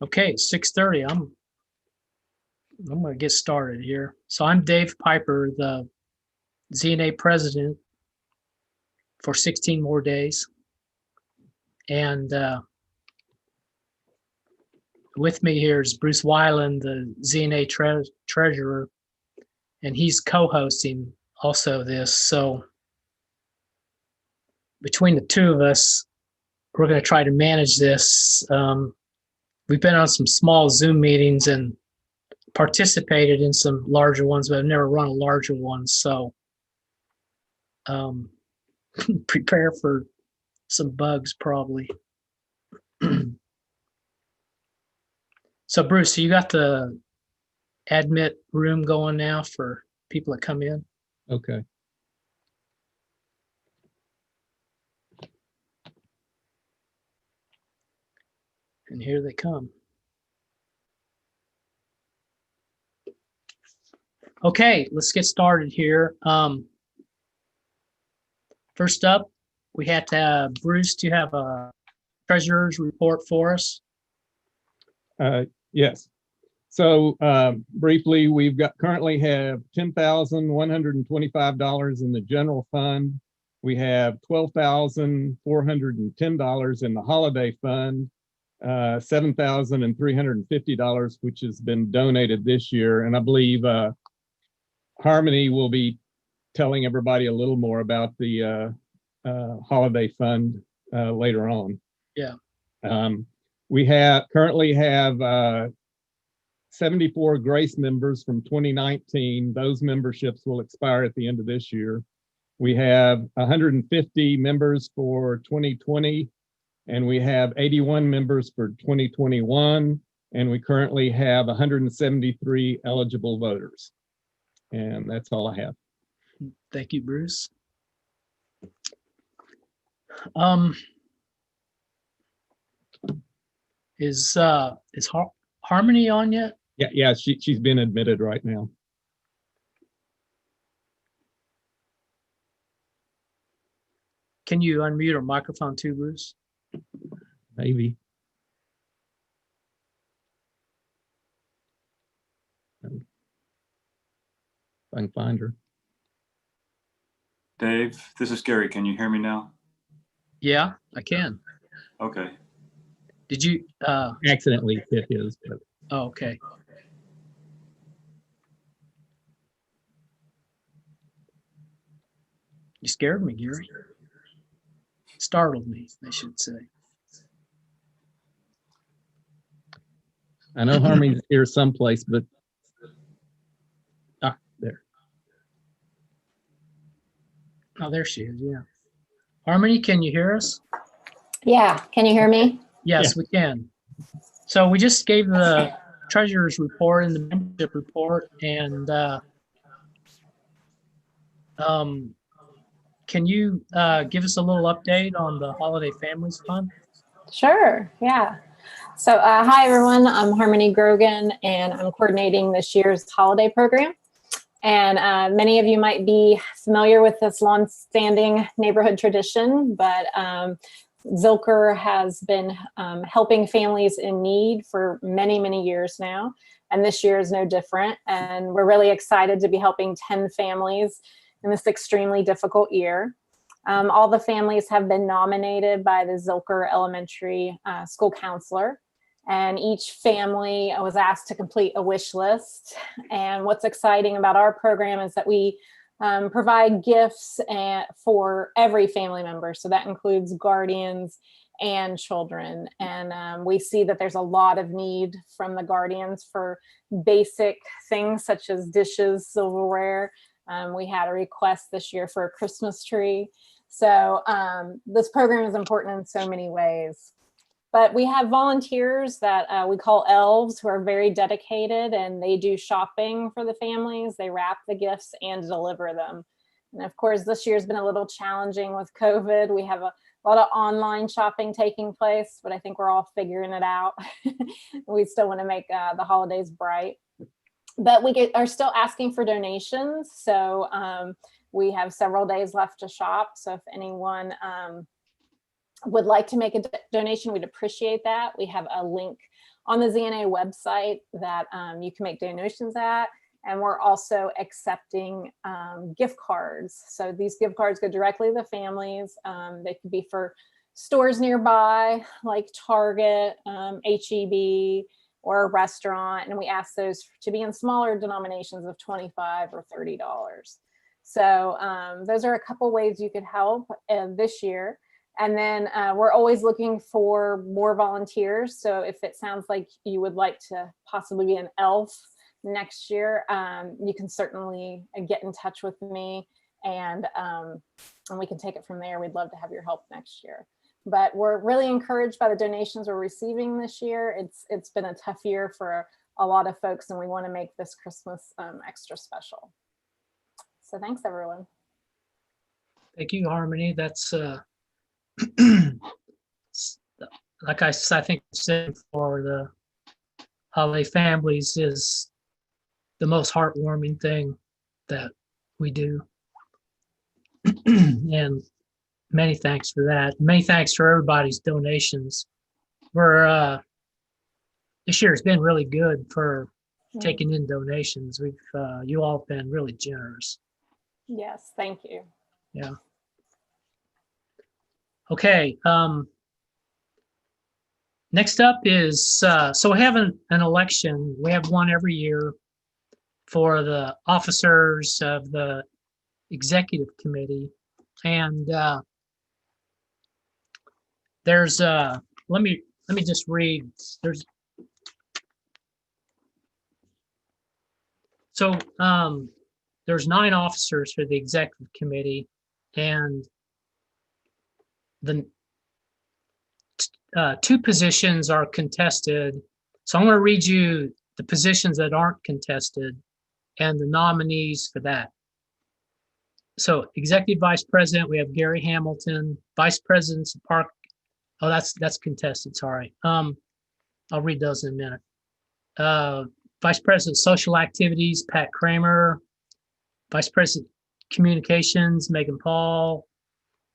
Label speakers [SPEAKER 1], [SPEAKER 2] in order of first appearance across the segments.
[SPEAKER 1] Okay, 6:30. I'm going to get started here. So I'm Dave Piper, the ZNA president for 16 more days. And with me here is Bruce Weiland, the ZNA treasurer, and he's co-hosting also this. So between the two of us, we're going to try to manage this. We've been on some small Zoom meetings and participated in some larger ones, but I've never run a larger one. So prepare for some bugs probably. So Bruce, you got the admit room going now for people that come in?
[SPEAKER 2] Okay.
[SPEAKER 1] And here they come. Okay, let's get started here. First up, we have to have Bruce. Do you have a treasurer's report for us?
[SPEAKER 2] Yes. So briefly, we've currently have $10,125 in the general fund. We have $12,410 in the holiday fund, $7,350, which has been donated this year. And I believe Harmony will be telling everybody a little more about the holiday fund later on.
[SPEAKER 1] Yeah.
[SPEAKER 2] We currently have 74 Grace members from 2019. Those memberships will expire at the end of this year. We have 150 members for 2020, and we have 81 members for 2021, and we currently have 173 eligible voters. And that's all I have.
[SPEAKER 1] Thank you, Bruce. Is Harmony on yet?
[SPEAKER 2] Yeah, she's been admitted right now.
[SPEAKER 1] Can you unmute her microphone too, Bruce?
[SPEAKER 2] Maybe. If I can find her.
[SPEAKER 3] Dave, this is Gary. Can you hear me now?
[SPEAKER 1] Yeah, I can.
[SPEAKER 3] Okay.
[SPEAKER 1] Did you
[SPEAKER 2] Accidentally hit his. But...
[SPEAKER 1] Oh, okay. You scared me, Gary. Startled me, I should say.
[SPEAKER 2] I know Harmony's here someplace, but there.
[SPEAKER 1] Oh, there she is. Yeah. Harmony, can you hear us?
[SPEAKER 4] Yeah. Can you hear me?
[SPEAKER 1] Yes, we can. So we just gave the treasurer's report and the membership report, and can you give us a little update on the Holiday Families Fund?
[SPEAKER 4] Sure. Yeah. So hi, everyone. I'm Harmony Grogan, and I'm coordinating this year's holiday program. And many of you might be familiar with this long-standing neighborhood tradition, but Zilker has been helping families in need for many, many years now. And this year is no different. And we're really excited to be helping 10 families in this extremely difficult year. All the families have been nominated by the Zilker Elementary School Counselor. And each family was asked to complete a wish list. And what's exciting about our program is that we provide gifts for every family member. So that includes guardians and children. And we see that there's a lot of need from the guardians for basic things such as dishes, silverware. We had a request this year for a Christmas tree. So this program is important in so many ways. But we have volunteers that we call elves who are very dedicated, and they do shopping for the families. They wrap the gifts and deliver them. And of course, this year's been a little challenging with COVID. We have a lot of online shopping taking place, but I think we're all figuring it out. We still want to make the holidays bright. But we are still asking for donations. So we have several days left to shop. So if anyone would like to make a donation, we'd appreciate that. We have a link on the ZNA website that you can make donations at. And we're also accepting gift cards. So these gift cards go directly to the families. They could be for stores nearby, like Target, HEB, or a restaurant. And we ask those to be in smaller denominations of $25 or $30. So those are a couple ways you could help this year. And then we're always looking for more volunteers. So if it sounds like you would like to possibly be an elf next year, you can certainly get in touch with me, and we can take it from there. We'd love to have your help next year. But we're really encouraged by the donations we're receiving this year. It's been a tough year for a lot of folks, and we want to make this Christmas extra special. So thanks, everyone.
[SPEAKER 1] Thank you, Harmony. That's like I think said for the holiday families is the most heartwarming thing that we do. And many thanks for that. Many thanks for everybody's donations. We're this year has been really good for taking in donations. We've you all have been really generous.
[SPEAKER 4] Yes, thank you.
[SPEAKER 1] Yeah. Okay. Next up is so we have an election. We have one every year for the officers of the executive committee, and there's let me just read. There's 9 officers for the executive committee, and the 2 positions are contested. So I'm going to read you the positions that aren't contested and the nominees for that. So executive vice president, we have Gary Hamilton. Vice presidents of park. Oh, that's contested. Sorry. I'll read those in a minute. Vice president social activities, Pat Kramer. Vice president communications, Megan Paul.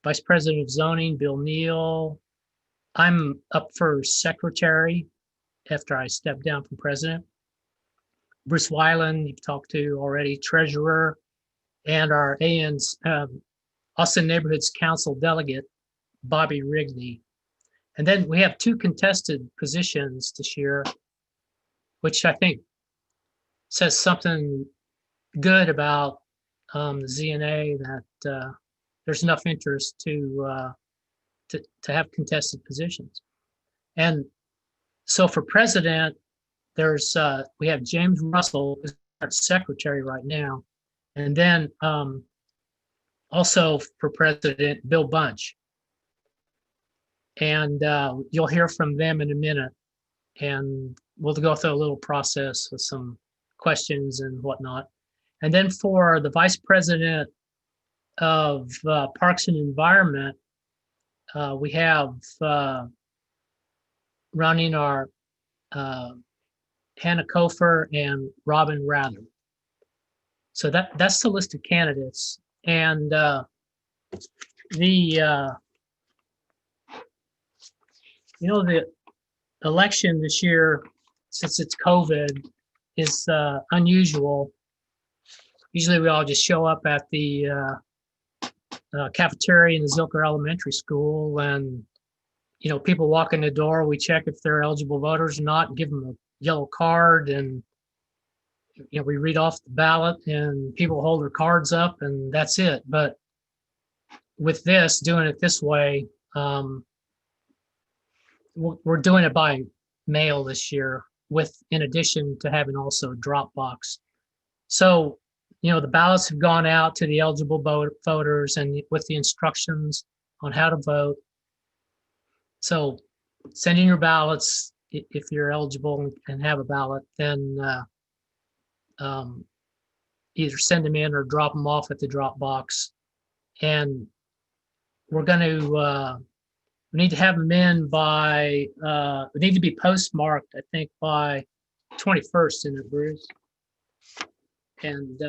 [SPEAKER 1] Vice president of zoning, Bill Neal. I'm up for secretary after I step down from president. Bruce Weiland, you've talked to already, treasurer, and our Austin Neighborhoods Council delegate, Bobby Rigney. And then we have 2 contested positions this year, which I think says something good about the ZNA, that there's enough interest to have contested positions. And so for president, there's we have James Russell, who's our secretary right now, and then also for president, Bill Bunch. And you'll hear from them in a minute, and we'll go through a little process with some questions and whatnot. And then for the vice president of Parks and Environment, we have running our Hannah Kofer and Robin Rather. So that's the list of candidates. And the election this year, since it's COVID, is unusual. Usually we all just show up at the cafeteria in the Zilker Elementary School, and people walk in the door, we check if they're eligible voters or not, and give them a yellow card, and we read off the ballot, and people hold their cards up, and that's it. But with this, doing it this way, we're doing it by mail this year, in addition to having also a drop box. So the ballots have gone out to the eligible voters, and with the instructions on how to vote. So send in your ballots if you're eligible and have a ballot, then either send them in or drop them off at the drop box. And we're going to, we need to have them in by, we need to be postmarked, I think, by 21st, isn't it, Bruce? And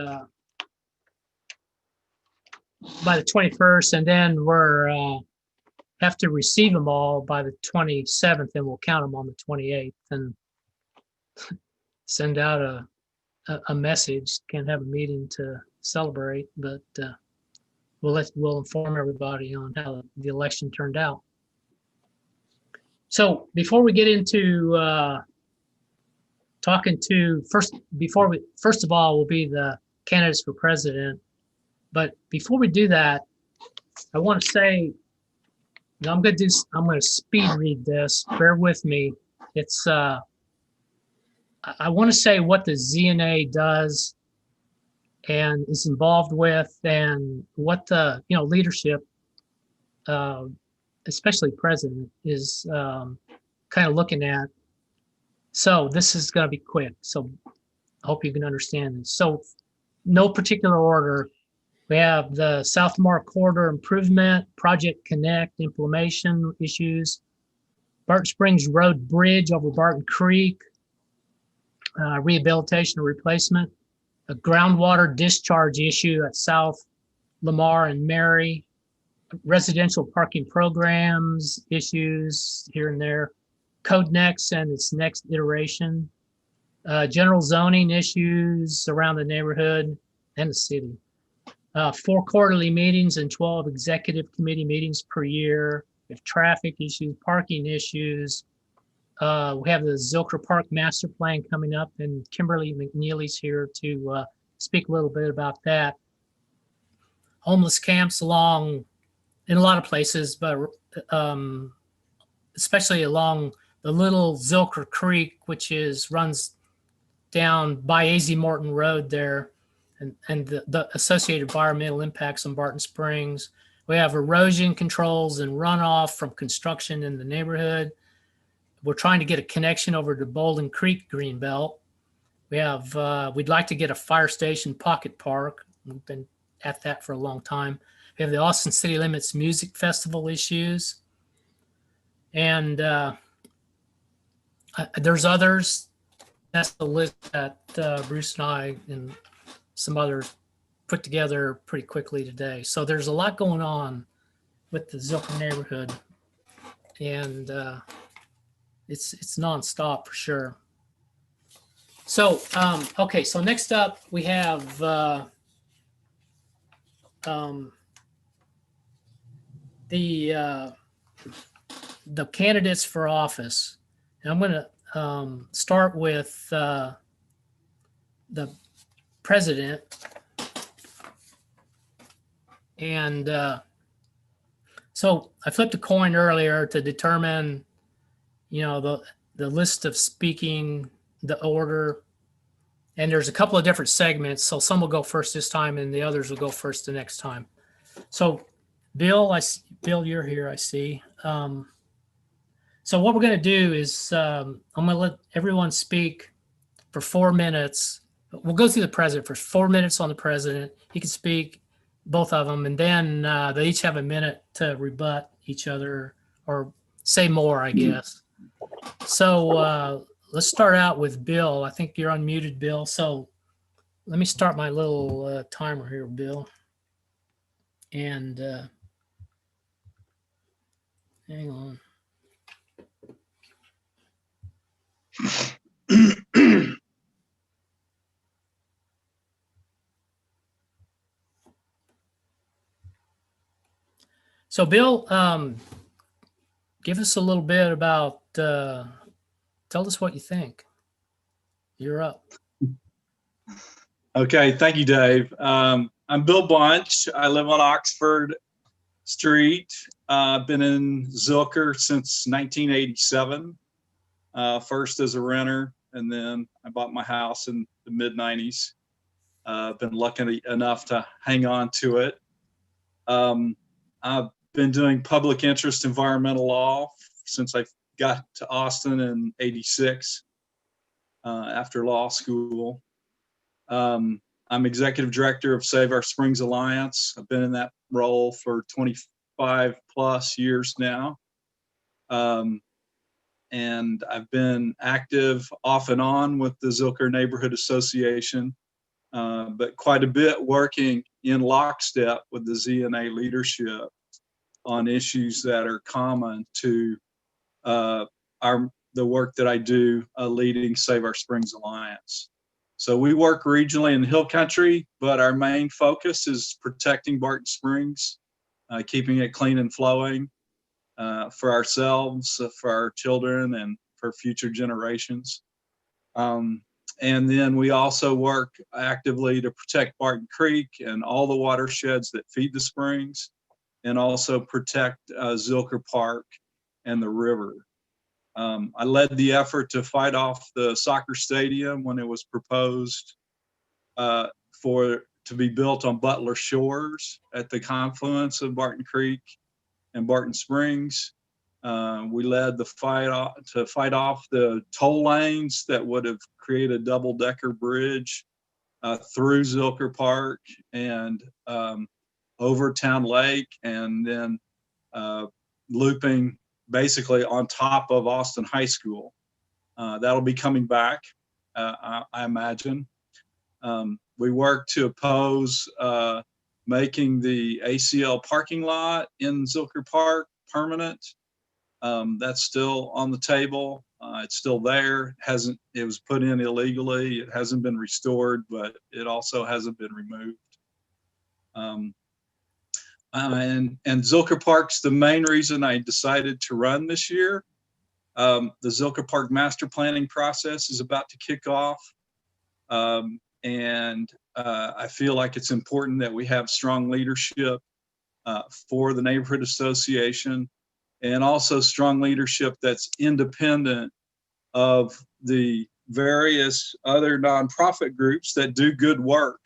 [SPEAKER 1] by the 21st, and then we're have to receive them all by the 27th, and we'll count them on the 28th and send out a message. Can't have a meeting to celebrate, but we'll inform everybody on how the election turned out. So before we get into talking to first of all, will be the candidates for president. But before we do that, I want to say, I'm going to speed read this. Bear with me. It's I want to say what the ZNA does and is involved with, and what the leadership, especially president, is kind of looking at. So this is going to be quick. So I hope you can understand this. So no particular order. We have the South Lamar Corridor Improvement, Project Connect implementation issues, Barton Springs Road Bridge over Barton Creek, rehabilitation and replacement, a groundwater discharge issue at South Lamar and Mary, residential parking programs issues here and there, Code Next and its next iteration, general zoning issues around the neighborhood and the city. 4 quarterly meetings and 12 executive committee meetings per year. We have traffic issues, parking issues. We have the Zilker Park Master Plan coming up, and Kimberly McNeely's here to speak a little bit about that. Homeless camps in a lot of places, but especially along the little Zilker Creek, which runs down by A.Z. Morton Road there, and the associated environmental impacts on Barton Springs. We have erosion controls and runoff from construction in the neighborhood. We're trying to get a connection over to Bolden Creek Greenbelt. We'd like to get a fire station pocket park. We've been at that for a long time. We have the Austin City Limits Music Festival issues. And there's others. That's the list that Bruce and I and some others put together pretty quickly today. So there's a lot going on with the Zilker neighborhood, and it's nonstop for sure. So okay, so next up we have the candidates for office. And I'm going to start with the president. And so I flipped a coin earlier to determine, the list of speaking, the order. And there's a couple of different segments. So some will go first this time and the others will go first the next time. So Bill, you're here, I see. So what we're going to do is I'm going to let everyone speak for 4 minutes. We'll go through the president for 4 minutes on the president. He can speak, both of them, and then they each have a minute to rebut each other or say more, I guess. So let's start out with Bill. I think you're unmuted, Bill. So let me start my little timer here, Bill. And hang on. So Bill, give us a little bit about, tell us what you think. You're up.
[SPEAKER 5] Okay, thank you, Dave. I'm Bill Bunch. I live on Oxford Street. I've been in Zilker since 1987, first as a renter, and then I bought my house in the mid-90s. I've been lucky enough to hang on to it. I've been doing public interest environmental law since I got to Austin in '86 after law school. I'm executive director of Save Our Springs Alliance. I've been in that role for 25 plus years now. And I've been active off and on with the Zilker Neighborhood Association, but quite a bit working in lockstep with the ZNA leadership on issues that are common to the work that I do leading Save Our Springs Alliance. So we work regionally in the Hill Country, but our main focus is protecting Barton Springs, keeping it clean and flowing for ourselves, for our children, and for future generations. And then we also work actively to protect Barton Creek and all the watersheds that feed the springs, and also protect Zilker Park and the river. I led the effort to fight off the soccer stadium when it was proposed to be built on Butler Shores at the confluence of Barton Creek and Barton Springs. We led the fight to fight off the toll lanes that would have created a double-decker bridge through Zilker Park and over Town Lake, and then looping basically on top of Austin High School. That'll be coming back, I imagine. We worked to oppose making the ACL parking lot in Zilker Park permanent. That's still on the table. It's still there. It was put in illegally. It hasn't been restored, but it also hasn't been removed. And Zilker Park's the main reason I decided to run this year. The Zilker Park master planning process is about to kick off. And I feel like it's important that we have strong leadership for the neighborhood association, and also strong leadership that's independent of the various other nonprofit groups that do good work,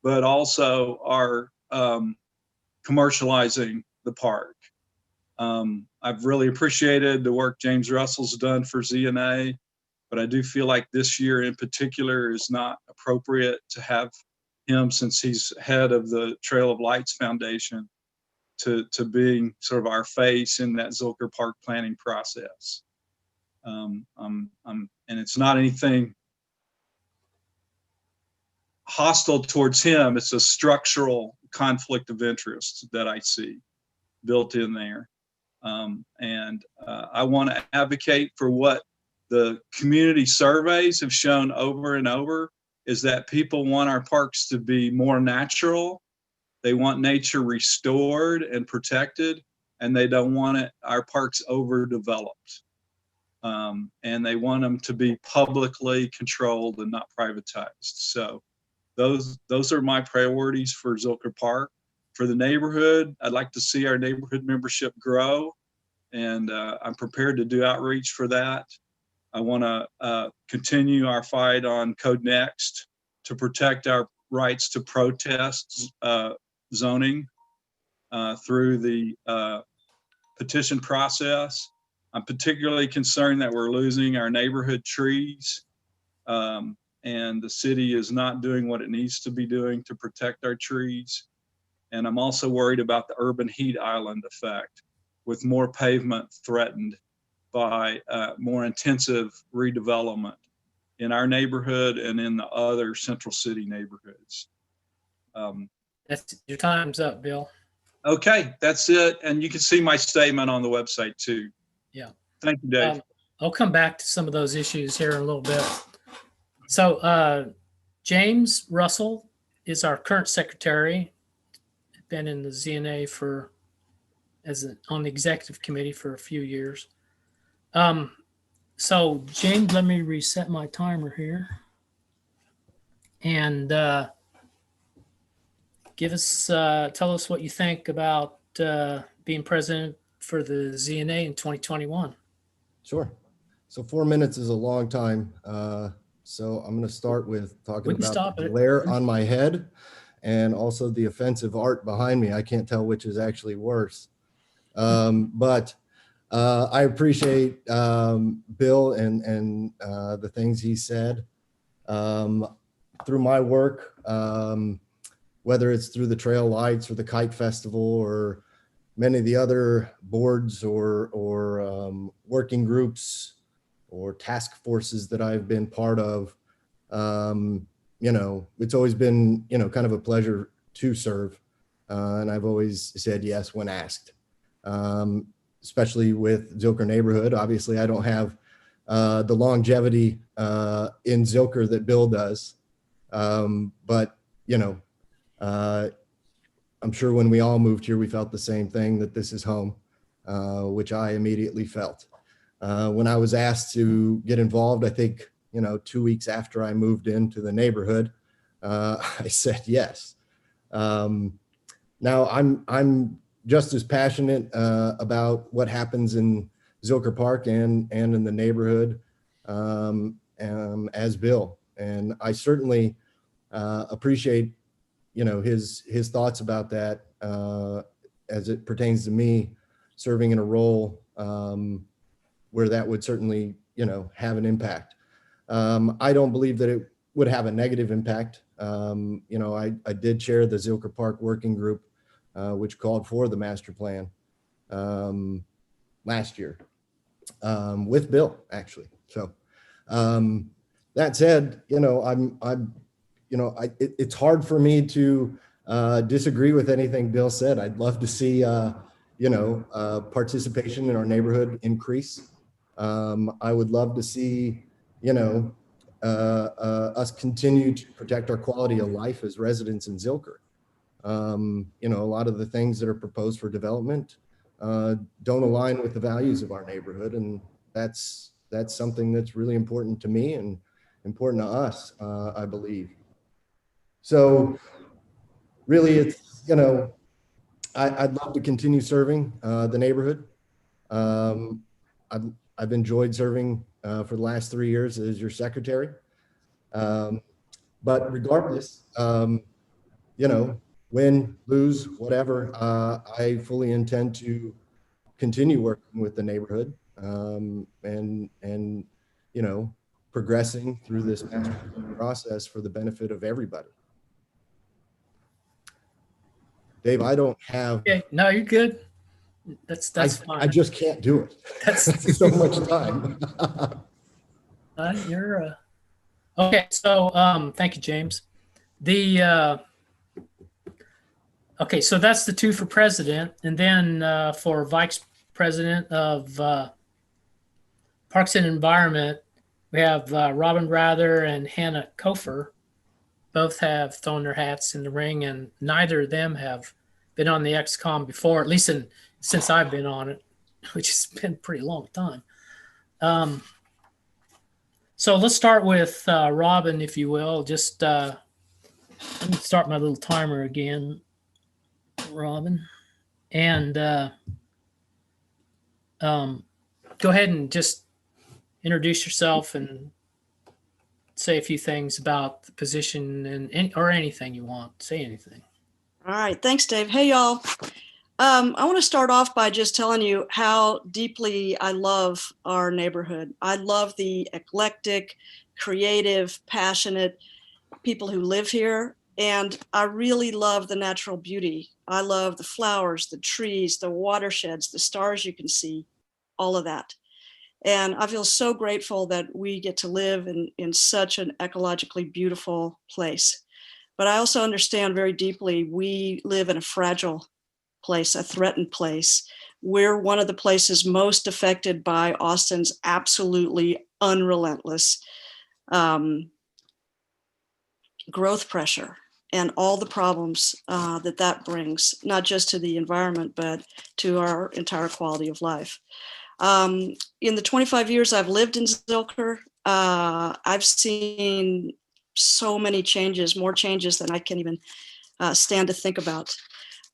[SPEAKER 5] but also are commercializing the park. I've really appreciated the work James Russell's done for ZNA, but I do feel like this year in particular is not appropriate to have him, since he's head of the Trail of Lights Foundation, to being sort of our face in that Zilker Park planning process. And it's not anything hostile towards him. It's a structural conflict of interest that I see built in there. And I want to advocate for what the community surveys have shown over and over, is that people want our parks to be more natural. They want nature restored and protected, and they don't want our parks overdeveloped. And they want them to be publicly controlled and not privatized. So those are my priorities for Zilker Park. For the neighborhood, I'd like to see our neighborhood membership grow, and I'm prepared to do outreach for that. I want to continue our fight on Code Next to protect our rights to protest zoning through the petition process. I'm particularly concerned that we're losing our neighborhood trees, and the city is not doing what it needs to be doing to protect our trees. And I'm also worried about the urban heat island effect, with more pavement threatened by more intensive redevelopment in our neighborhood and in the other central city neighborhoods.
[SPEAKER 1] That's your time's up, Bill.
[SPEAKER 5] Okay, that's it. And you can see my statement on the website too.
[SPEAKER 1] Yeah.
[SPEAKER 5] Thank you, Dave.
[SPEAKER 1] I'll come back to some of those issues here in a little bit. So James Russell is our current secretary. Been in the ZNA on the executive committee for a few years. So James, let me reset my timer here. And tell us what you think about being president for the ZNA in 2021.
[SPEAKER 6] Sure. So 4 minutes is a long time. So I'm going to start with talking about the glare on my head and also the offensive art behind me. I can't tell which is actually worse. But I appreciate Bill and the things he said. Through my work, whether it's through the Trail Lights or the Kite Festival or many of the other boards or working groups or task forces that I've been part of, it's always been, kind of a pleasure to serve. And I've always said yes when asked. especially with Zilker neighborhood. Obviously, I don't have the longevity in Zilker that Bill does. But, you know, I'm sure when we all moved here, we felt the same thing, that this is home, which I immediately felt. When I was asked to get involved, I think, you know, 2 weeks after I moved into the neighborhood, I said yes. Now I'm just as passionate about what happens in Zilker Park and in the neighborhood as Bill. And I certainly appreciate, you know, his thoughts about that as it pertains to me serving in a role where that would certainly, you know, have an impact. I don't believe that it would have a negative impact. You know, I did chair the Zilker Park Working Group, which called for the master plan last year with Bill, actually. So that said, you know, it's hard for me to disagree with anything Bill said. I'd love to see, you know, participation in our neighborhood increase. I would love to see, you know, us continue to protect our quality of life as residents in Zilker. You know, a lot of the things that are proposed for development don't align with the values of our neighborhood, and that's something that's really important to me and important to us, I believe. So really, it's, you know, I'd love to continue serving the neighborhood. I've enjoyed serving for the last 3 years as your secretary. But regardless, you know, win, lose, whatever, I fully intend to continue working with the neighborhood and you know, progressing through this master plan process for the benefit of everybody. Dave, I don't have.
[SPEAKER 1] Okay, no, you're good. That's fine.
[SPEAKER 6] I just can't do it.
[SPEAKER 1] That's
[SPEAKER 6] so much time.
[SPEAKER 1] You're okay. So thank you, James. Okay, so that's the two for president, and then for vice president of Parks and Environment, we have Robin Rather and Hannah Kofer. Both have thrown their hats in the ring, and neither of them have been on the XCOM before, at least since I've been on it, which has been a pretty long time. So let's start with Robin, if you will. Just let me start my little timer again, Robin. And go ahead and just introduce yourself and say a few things about the position or anything you want. Say anything.
[SPEAKER 7] All right. Thanks, Dave. Hey, y'all. I want to start off by just telling you how deeply I love our neighborhood. I love the eclectic, creative, passionate people who live here. And I really love the natural beauty. I love the flowers, the trees, the watersheds, the stars you can see, all of that. And I feel so grateful that we get to live in such an ecologically beautiful place. But I also understand very deeply we live in a fragile place, a threatened place. We're one of the places most affected by Austin's absolutely unrelentless growth pressure and all the problems that brings, not just to the environment, but to our entire quality of life. In the 25 years I've lived in Zilker, I've seen so many changes, more changes than I can even stand to think about.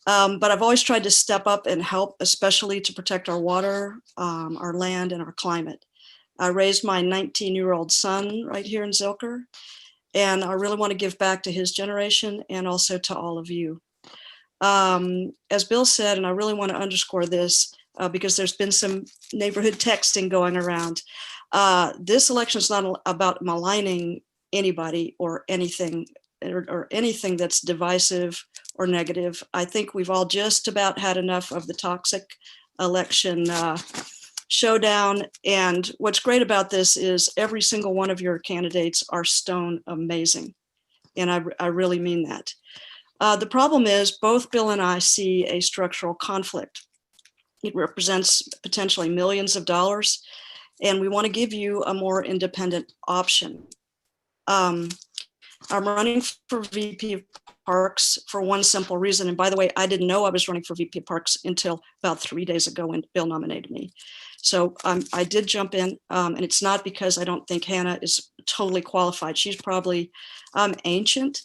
[SPEAKER 7] But I've always tried to step up and help, especially to protect our water, our land, and our climate. I raised my 19-year-old son right here in Zilker, and I really want to give back to his generation and also to all of you. As Bill said, and I really want to underscore this, because there's been some neighborhood texting going around. This election is not about maligning anybody or anything or anything that's divisive or negative. I think we've all just about had enough of the toxic election showdown. And what's great about this is every single one of your candidates are stone amazing. And I really mean that. The problem is both Bill and I see a structural conflict. It represents potentially millions of dollars, and we want to give you a more independent option. I'm running for VP of Parks for one simple reason. And by the way, I didn't know I was running for VP of Parks until about 3 days ago when Bill nominated me. So I did jump in, and it's not because I don't think Hannah is totally qualified. She's probably ancient,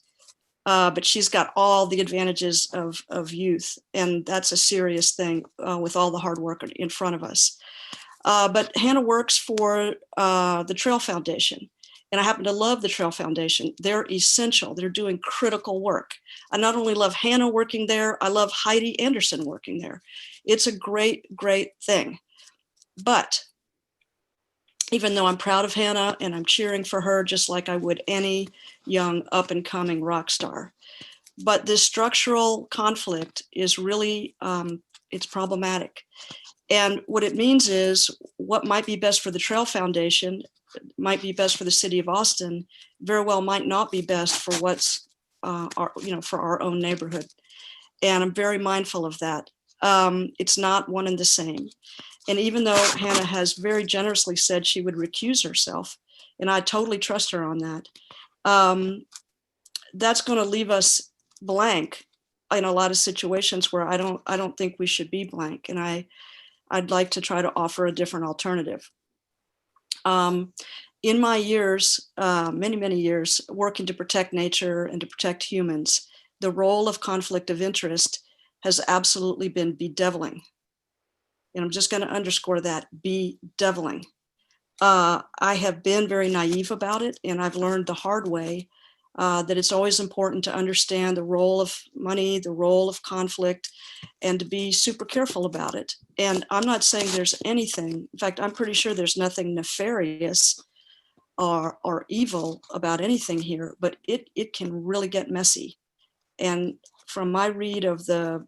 [SPEAKER 7] but she's got all the advantages of youth. And that's a serious thing with all the hard work in front of us. But Hannah works for the Trail Foundation. And I happen to love the Trail Foundation. They're essential. They're doing critical work. I not only love Hannah working there, I love Heidi Anderson working there. It's a great, great thing. But even though I'm proud of Hannah and I'm cheering for her just like I would any young up and coming rock star, but this structural conflict is really, it's problematic. And what it means is what might be best for the Trail Foundation might be best for the city of Austin, very well might not be best for what's, for our own neighborhood. And I'm very mindful of that. It's not one and the same. And even though Hannah has very generously said she would recuse herself, and I totally trust her on that, that's going to leave us blank in a lot of situations where I don't think we should be blank. And I'd like to try to offer a different alternative. In my years, many years, working to protect nature and to protect humans, the role of conflict of interest has absolutely been bedeviling. And I'm just going to underscore that, bedeviling. I have been very naive about it, and I've learned the hard way that it's always important to understand the role of money, the role of conflict, and to be super careful about it. And I'm not saying there's anything, in fact, I'm pretty sure there's nothing nefarious or evil about anything here, but it can really get messy. And from my read of the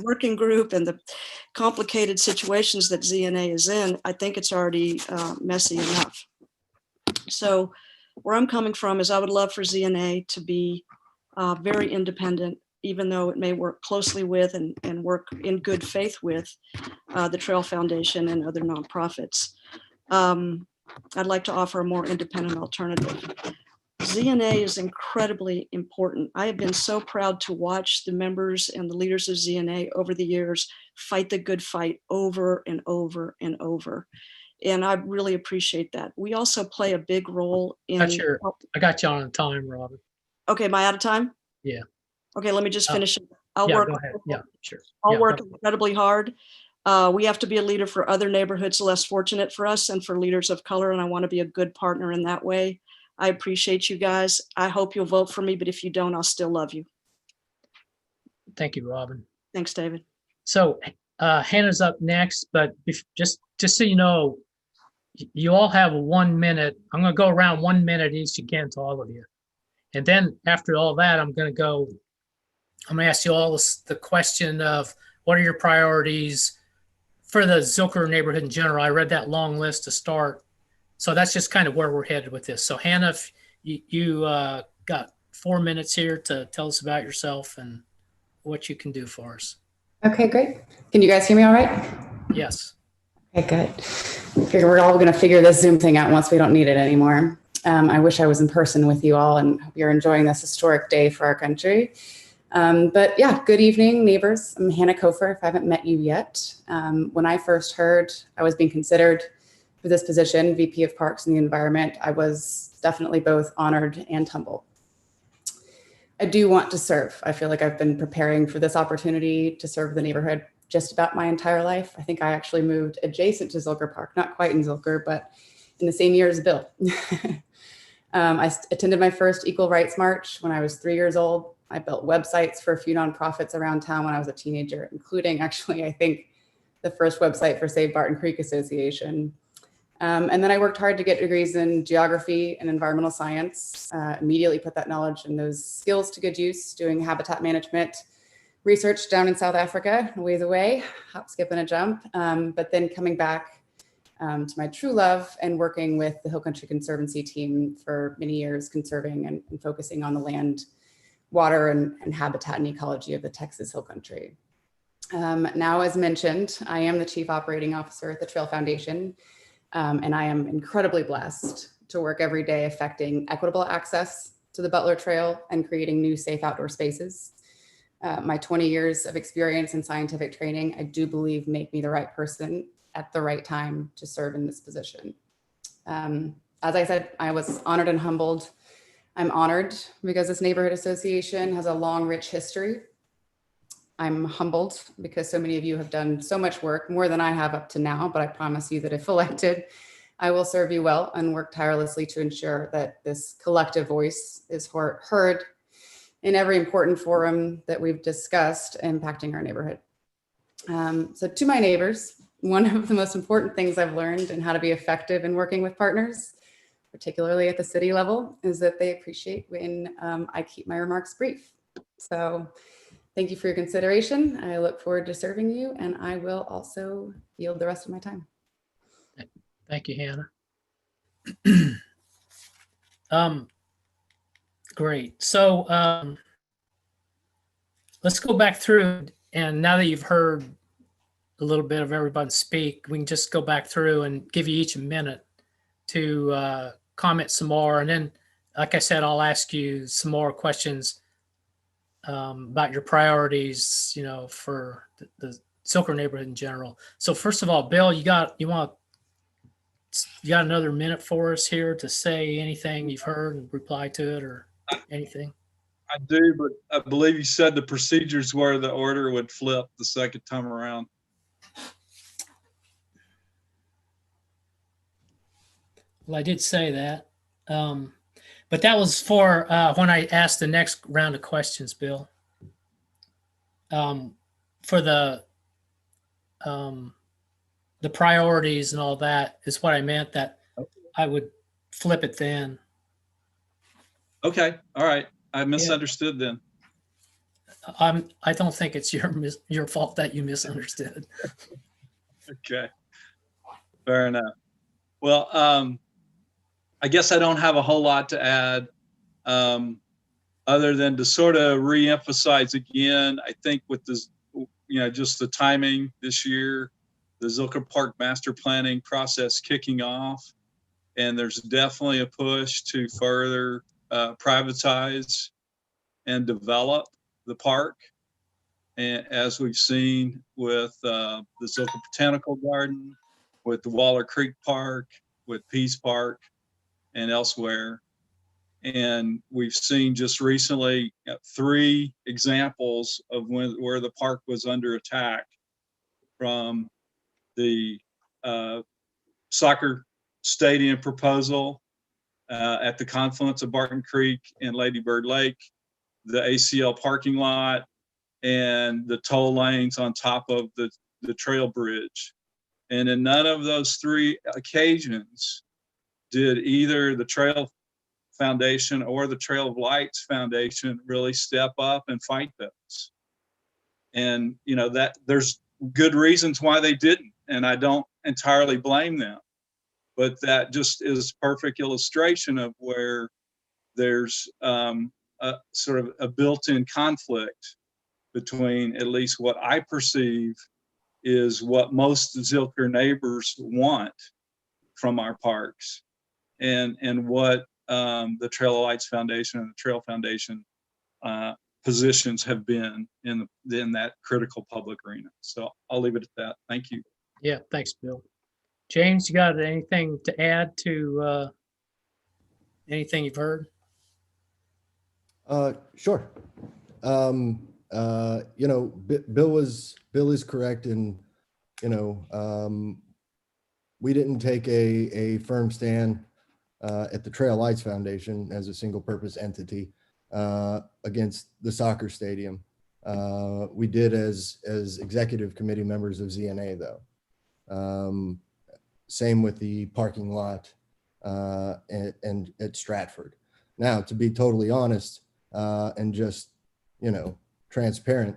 [SPEAKER 7] working group and the complicated situations that ZNA is in, I think it's already messy enough. So where I'm coming from is I would love for ZNA to be very independent, even though it may work closely with and work in good faith with the Trail Foundation and other nonprofits. I'd like to offer a more independent alternative. ZNA is incredibly important. I have been so proud to watch the members and the leaders of ZNA over the years fight the good fight over and over and over. And I really appreciate that. We also play a big role in.
[SPEAKER 1] I got you on time, Robin.
[SPEAKER 7] Okay, am I out of time?
[SPEAKER 1] Yeah.
[SPEAKER 7] Okay, let me just finish. I'll
[SPEAKER 1] yeah,
[SPEAKER 7] work.
[SPEAKER 1] Go ahead. Yeah, sure.
[SPEAKER 7] I'll work incredibly hard. We have to be a leader for other neighborhoods less fortunate for us and for leaders of color. And I want to be a good partner in that way. I appreciate you guys. I hope you'll vote for me, but if you don't, I'll still love you.
[SPEAKER 1] Thank you, Robin.
[SPEAKER 7] Thanks, David.
[SPEAKER 1] So Hannah's up next, but just so you know, you all have 1 minute. I'm going to go around 1 minute each again to all of you. And then after all that, I'm going to ask you all the question of what are your priorities for the Zilker neighborhood in general. I read that long list to start. So that's just kind of where we're headed with this. So Hannah, if you got 4 minutes here to tell us about yourself and what you can do for us.
[SPEAKER 8] Okay, great. Can you guys hear me all right?
[SPEAKER 1] Yes.
[SPEAKER 8] Okay, good. I figure we're all going to figure this Zoom thing out once we don't need it anymore. I wish I was in person with you all and hope you're enjoying this historic day for our country. But yeah, good evening, neighbors. I'm Hannah Kofer, if I haven't met you yet. When I first heard I was being considered for this position, VP of Parks and the Environment, I was definitely both honored and humbled. I do want to serve. I feel like I've been preparing for this opportunity to serve the neighborhood just about my entire life. I think I actually moved adjacent to Zilker Park, not quite in Zilker, but in the same year as Bill. I attended my first Equal Rights March when I was 3 years old. I built websites for a few nonprofits around town when I was a teenager, including actually, I think, the first website for Save Barton Creek Association. And then I worked hard to get degrees in geography and environmental science, immediately put that knowledge and those skills to good use, doing habitat management research down in South Africa, a ways away, hop, skip, and a jump. But then coming back to my true love and working with the Hill Country Conservancy team for many years, conserving and focusing on the land, water, and habitat and ecology of the Texas Hill Country. Now, as mentioned, I am the Chief Operating Officer at the Trail Foundation, and I am incredibly blessed to work every day affecting equitable access to the Butler Trail and creating new safe outdoor spaces. My 20 years of experience in scientific training, I do believe, make me the right person at the right time to serve in this position. As I said, I was honored and humbled. I'm honored because this neighborhood association has a long, rich history. I'm humbled because so many of you have done so much work, more than I have up to now, but I promise you that if elected, I will serve you well and work tirelessly to ensure that this collective voice is heard in every important forum that we've discussed impacting our neighborhood. So to my neighbors, one of the most important things I've learned in how to be effective in working with partners, particularly at the city level, is that they appreciate when I keep my remarks brief. So thank you for your consideration. I look forward to serving you, and I will also yield the rest of my time.
[SPEAKER 1] Thank you, Hannah. Great. So let's go back through, and now that you've heard a little bit of everybody speak, we can just go back through and give you each a minute to comment some more. And then, like I said, I'll ask you some more questions about your priorities, you know, for the Zilker neighborhood in general. So first of all, Bill, you got another minute for us here to say anything you've heard and reply to it or anything?
[SPEAKER 5] I do, but I believe you said the procedures where the order would flip the second time around.
[SPEAKER 1] Well, I did say that. But that was for when I asked the next round of questions, Bill. For the priorities and all that is what I meant, that I would flip it then.
[SPEAKER 5] Okay, all right. I misunderstood then.
[SPEAKER 1] I don't think it's your fault that you misunderstood.
[SPEAKER 5] Okay, fair enough. Well, I guess I don't have a whole lot to add, other than to sort of reemphasize again. I think with this, you know, just the timing this year, the Zilker Park master planning process kicking off, and there's definitely a push to further privatize and develop the park. And as we've seen with the Zilker Botanical Garden, with the Waller Creek Park, with Peace Park, and elsewhere. And we've seen just recently 3 examples of where the park was under attack, from the soccer stadium proposal at the confluence of Barton Creek and Lady Bird Lake, the ACL parking lot, and the toll lanes on top of the trail bridge. And in none of those 3 occasions did either the Trail Foundation or the Trail of Lights Foundation really step up and fight those. And, you know, that there's good reasons why they didn't, and I don't entirely blame them. But that just is perfect illustration of where there's a sort of a built-in conflict between at least what I perceive is what most Zilker neighbors want from our parks, and what the Trail of Lights Foundation and the Trail Foundation positions have been in that critical public arena. So I'll leave it at that. Thank you.
[SPEAKER 1] Yeah, thanks, Bill. James, you got anything to add to anything you've heard?
[SPEAKER 6] Sure. You know, Bill is correct in, you know, we didn't take a firm stand at the Trail Lights Foundation as a single purpose entity against the soccer stadium. We did as executive committee members of ZNA though. Same with the parking lot and at Stratford. Now, to be totally honest and just, you know, transparent,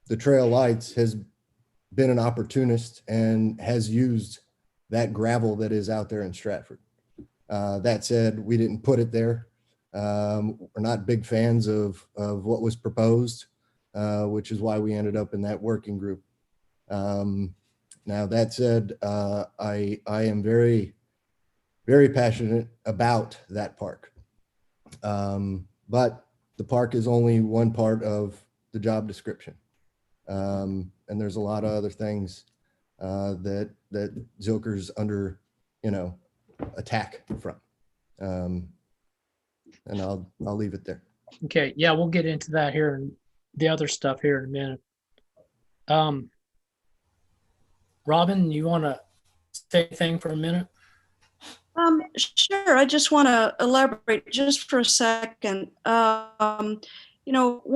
[SPEAKER 6] the Trail Lights has been an opportunist and has used that gravel that is out there in Stratford. That said, we didn't put it there. We're not big fans of what was proposed. which is why we ended up in that working group. Now that said, I am very, very passionate about that park. But the park is only one part of the job description. And there's a lot of other things that Zilker's under, attack from. And I'll leave it there.
[SPEAKER 1] Okay, yeah, we'll get into that here and the other stuff here in a minute. Robin, you want to say anything for a minute?
[SPEAKER 7] Sure. I just want to elaborate just for a second. One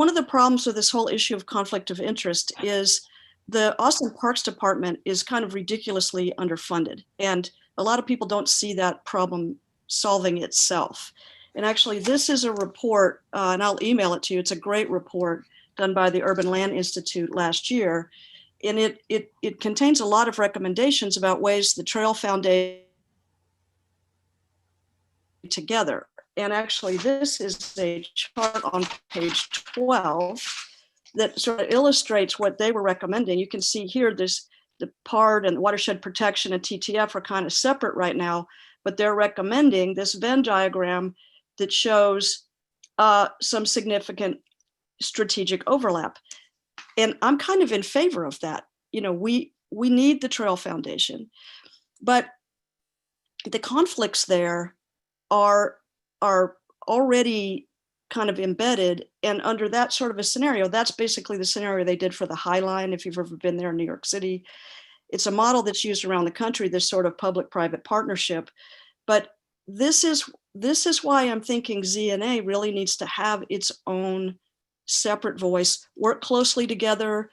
[SPEAKER 7] of the problems with this whole issue of conflict of interest is the Austin Parks Department is kind of ridiculously underfunded, and a lot of people don't see that problem solving itself. And actually, this is a report, and I'll email it to you. It's a great report done by the Urban Land Institute last year, and it contains a lot of recommendations about ways the Trail Foundation together. And actually, this is a chart on page 12 that sort of illustrates what they were recommending. You can see here, the PARD and watershed protection and TTF are kind of separate right now, but they're recommending this Venn diagram that shows some significant strategic overlap. And I'm kind of in favor of that. We need the Trail Foundation, but the conflicts there are already kind of embedded. And under that sort of a scenario, that's basically the scenario they did for the High Line. If you've ever been there in New York City, it's a model that's used around the country, this sort of public-private partnership. But this is why I'm thinking ZNA really needs to have its own separate voice, work closely together,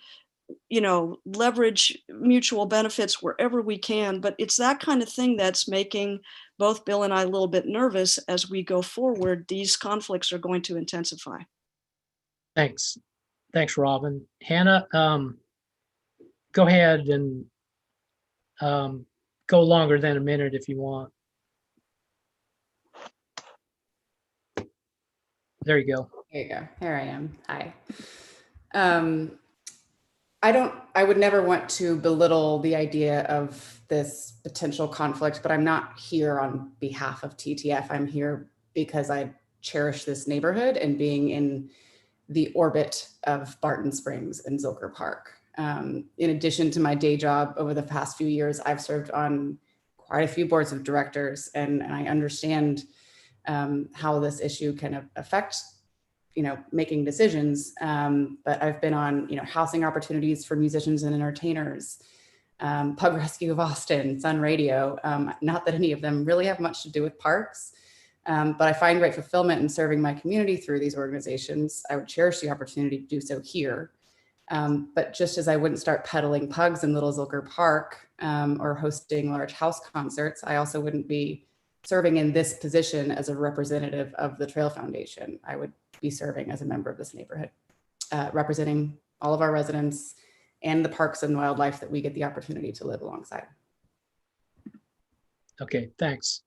[SPEAKER 7] leverage mutual benefits wherever we can. But it's that kind of thing that's making both Bill and I a little bit nervous as we go forward. These conflicts are going to intensify.
[SPEAKER 1] Thanks, Robin. Hannah, go ahead and go longer than a minute if you want. There you go.
[SPEAKER 8] There you go. Here I am. Hi. I would never want to belittle the idea of this potential conflict, but I'm not here on behalf of TTF. I'm here because I cherish this neighborhood and being in the orbit of Barton Springs and Zilker Park. In addition to my day job over the past few years, I've served on quite a few boards of directors, and I understand how this issue can affect making decisions. But I've been on, housing opportunities for musicians and entertainers, Pug Rescue of Austin, Sun Radio. Not that any of them really have much to do with parks, but I find great fulfillment in serving my community through these organizations. I would cherish the opportunity to do so here. But just as I wouldn't start peddling pugs in Little Zilker Park or hosting large house concerts, I also wouldn't be serving in this position as a representative of the Trail Foundation. I would be serving as a member of this neighborhood, representing all of our residents and the parks and wildlife that we get the opportunity to live alongside.
[SPEAKER 1] Okay, thanks.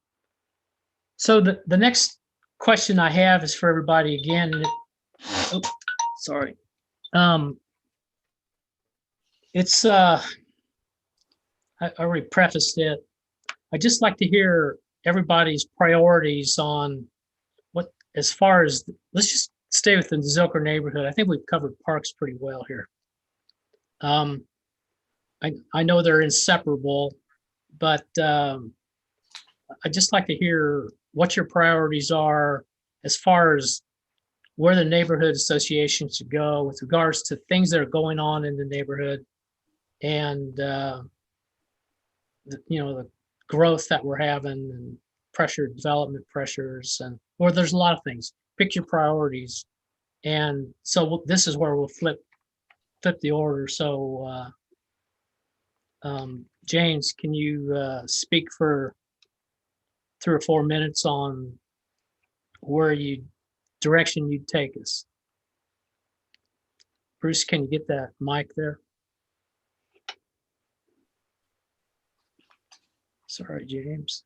[SPEAKER 1] So the next question I have is for everybody again. Sorry. It's I already prefaced it. I'd just like to hear everybody's priorities on what, as far as, let's just stay within the Zilker neighborhood. I think we've covered parks pretty well here. I know they're inseparable, but I'd just like to hear what your priorities are as far as where the neighborhood association should go with regards to things that are going on in the neighborhood and the growth that we're having and development pressures, or there's a lot of things. Pick your priorities. And so this is where we'll flip the order. So James, can you speak for 3 or 4 minutes on direction you'd take us? Bruce, can you get that mic there? Sorry, James.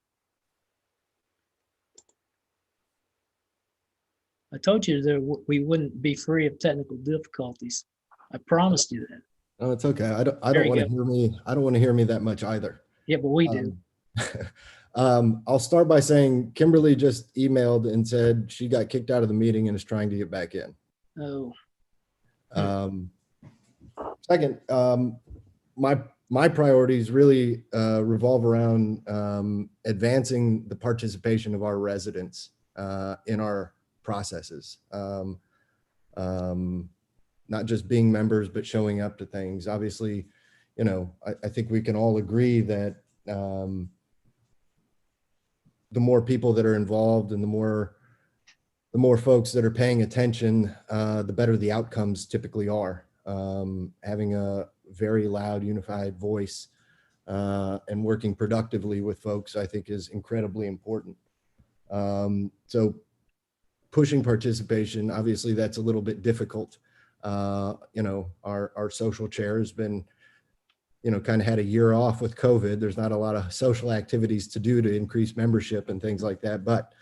[SPEAKER 1] I told you that we wouldn't be free of technical difficulties. I promised you that.
[SPEAKER 6] Oh, it's okay. I
[SPEAKER 1] There
[SPEAKER 6] don't
[SPEAKER 1] you
[SPEAKER 6] want to
[SPEAKER 1] go.
[SPEAKER 6] hear me. I don't want to hear me that much either.
[SPEAKER 1] Yeah, but we do.
[SPEAKER 6] I'll start by saying Kimberly just emailed and said she got kicked out of the meeting and is trying to get back in.
[SPEAKER 1] Oh,
[SPEAKER 6] Second, my priorities really revolve around advancing the participation of our residents in our processes. Not just being members, but showing up to things. Obviously, you know, I think we can all agree that the more people that are involved and the more folks that are paying attention, the better the outcomes typically are. Having a very loud, unified voice and working productively with folks, I think, is incredibly important. So pushing participation, obviously that's a little bit difficult. You know, our social chair has been, you know, kind of had a year off with COVID. There's not a lot of social activities to do to increase membership and things like that. But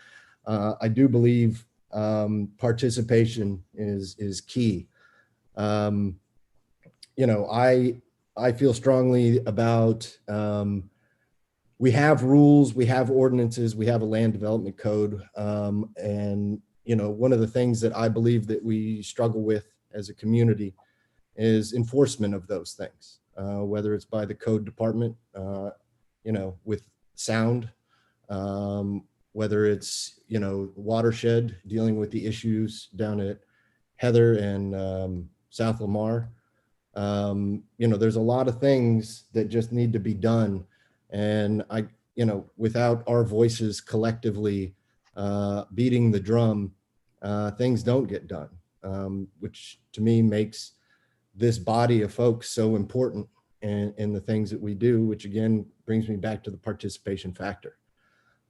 [SPEAKER 6] I do believe participation is key. You know, I feel strongly about, we have rules, we have ordinances, we have a land development code. And, you know, one of the things that I believe that we struggle with as a community is enforcement of those things, whether it's by the code department, you know, with sound, whether it's, you know, watershed, dealing with the issues down at Heather and South Lamar. You know, there's a lot of things that just need to be done. And you know, without our voices collectively beating the drum, things don't get done, which to me makes this body of folks so important in the things that we do, which again brings me back to the participation factor.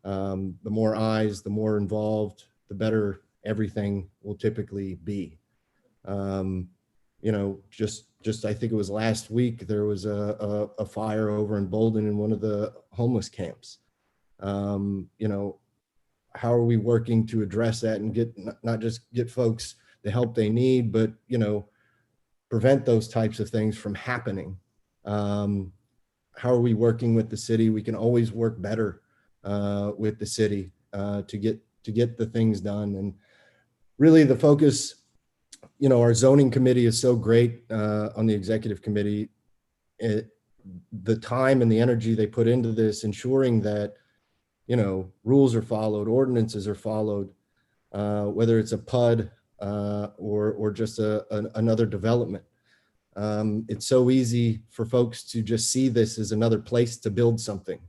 [SPEAKER 6] The more eyes, the more involved, the better everything will typically be. You know, just I think it was last week, there was a fire over in Bolden in one of the homeless camps. You know, how are we working to address that and get, not just get folks the help they need, but, you know, prevent those types of things from happening? How are we working with the city? We can always work better with the city to get the things done. And really the focus, you know, our zoning committee is so great on the executive committee. The time and the energy they put into this, ensuring that, you know, rules are followed, ordinances are followed, whether it's a PUD or just another development. It's so easy for folks to just see this as another place to build something.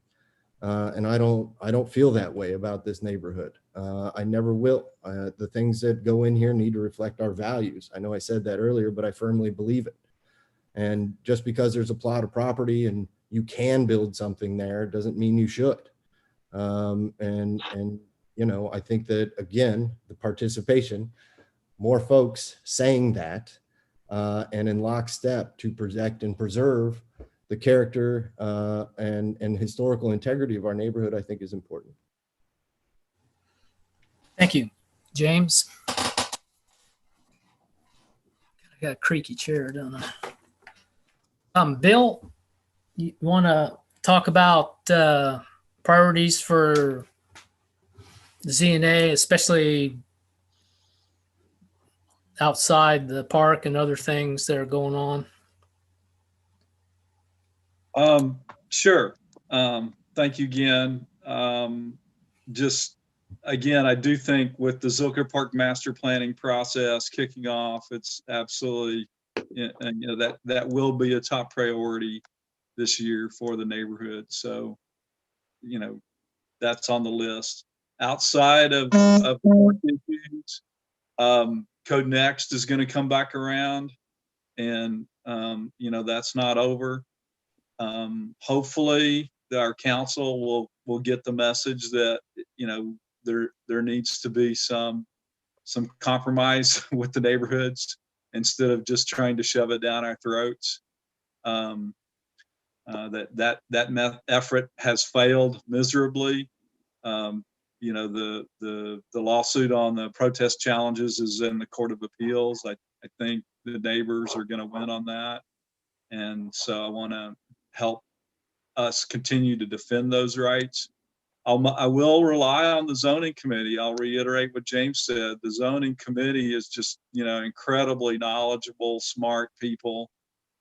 [SPEAKER 6] And I don't feel that way about this neighborhood. I never will. The things that go in here need to reflect our values. I know I said that earlier, but I firmly believe it. And just because there's a plot of property and you can build something there doesn't mean you should. And you know, I think that again, the participation, more folks saying that, and in lockstep to protect and preserve the character and historical integrity of our neighborhood, I think is important.
[SPEAKER 1] thank you, James. I got a creaky chair, don't I? Bill, you want to talk about priorities for the ZNA, especially outside the park and other things that are going on?
[SPEAKER 5] Sure. Thank you again. Just again, I do think with the Zilker Park master planning process kicking off, it's absolutely, you know, that will be a top priority this year for the neighborhood. So, you know, that's on the list. Outside of issues, Code Next is going to come back around, and you know, that's not over. Hopefully our council will get the message that, you know, there needs to be some compromise with the neighborhoods instead of just trying to shove it down our throats. That effort has failed miserably. You know, the lawsuit on the protest challenges is in the Court of Appeals. I think the neighbors are going to win on that. And so I want to help us continue to defend those rights. I will rely on the zoning committee. I'll reiterate what James said. The zoning committee is just, incredibly knowledgeable, smart people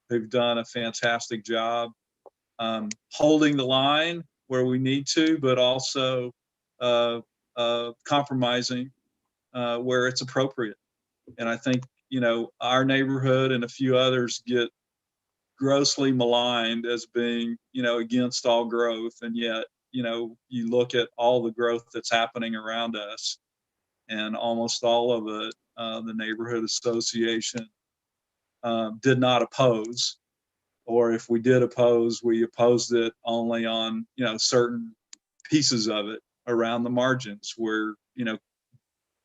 [SPEAKER 5] who've done a fantastic job holding the line where we need to, but also compromising where it's appropriate. And I think, our neighborhood and a few others get grossly maligned as being, against all growth. And yet, you look at all the growth that's happening around us, and almost all of it, the neighborhood association did not oppose, or if we did oppose, we opposed it only on, certain pieces of it around the margins where,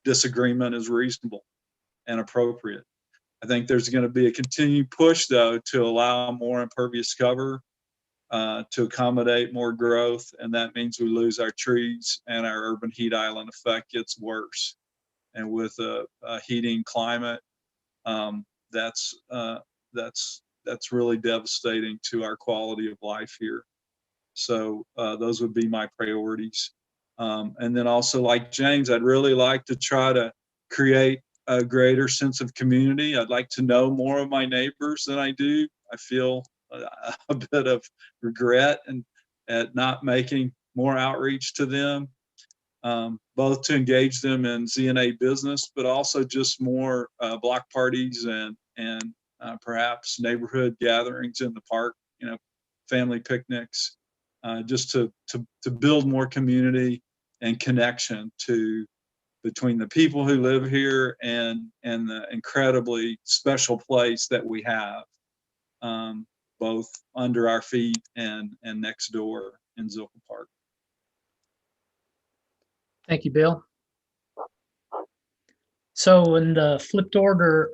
[SPEAKER 5] disagreement is reasonable and appropriate. I think there's going to be a continued push, though, to allow more impervious cover to accommodate more growth, and that means we lose our trees and our urban heat island effect gets worse. And with a heating climate, that's really devastating to our quality of life here. So those would be my priorities. And then also, like James, I'd really like to try to create a greater sense of community. I'd like to know more of my neighbors than I do. I feel a bit of regret at not making more outreach to them, both to engage them in ZNA business, but also just more block parties and perhaps neighborhood gatherings in the park, family picnics, just to build more community and connection between the people who live here and the incredibly special place that we have, both under our feet and next door in Zilker Park.
[SPEAKER 1] Thank you, Bill. So in the flipped order,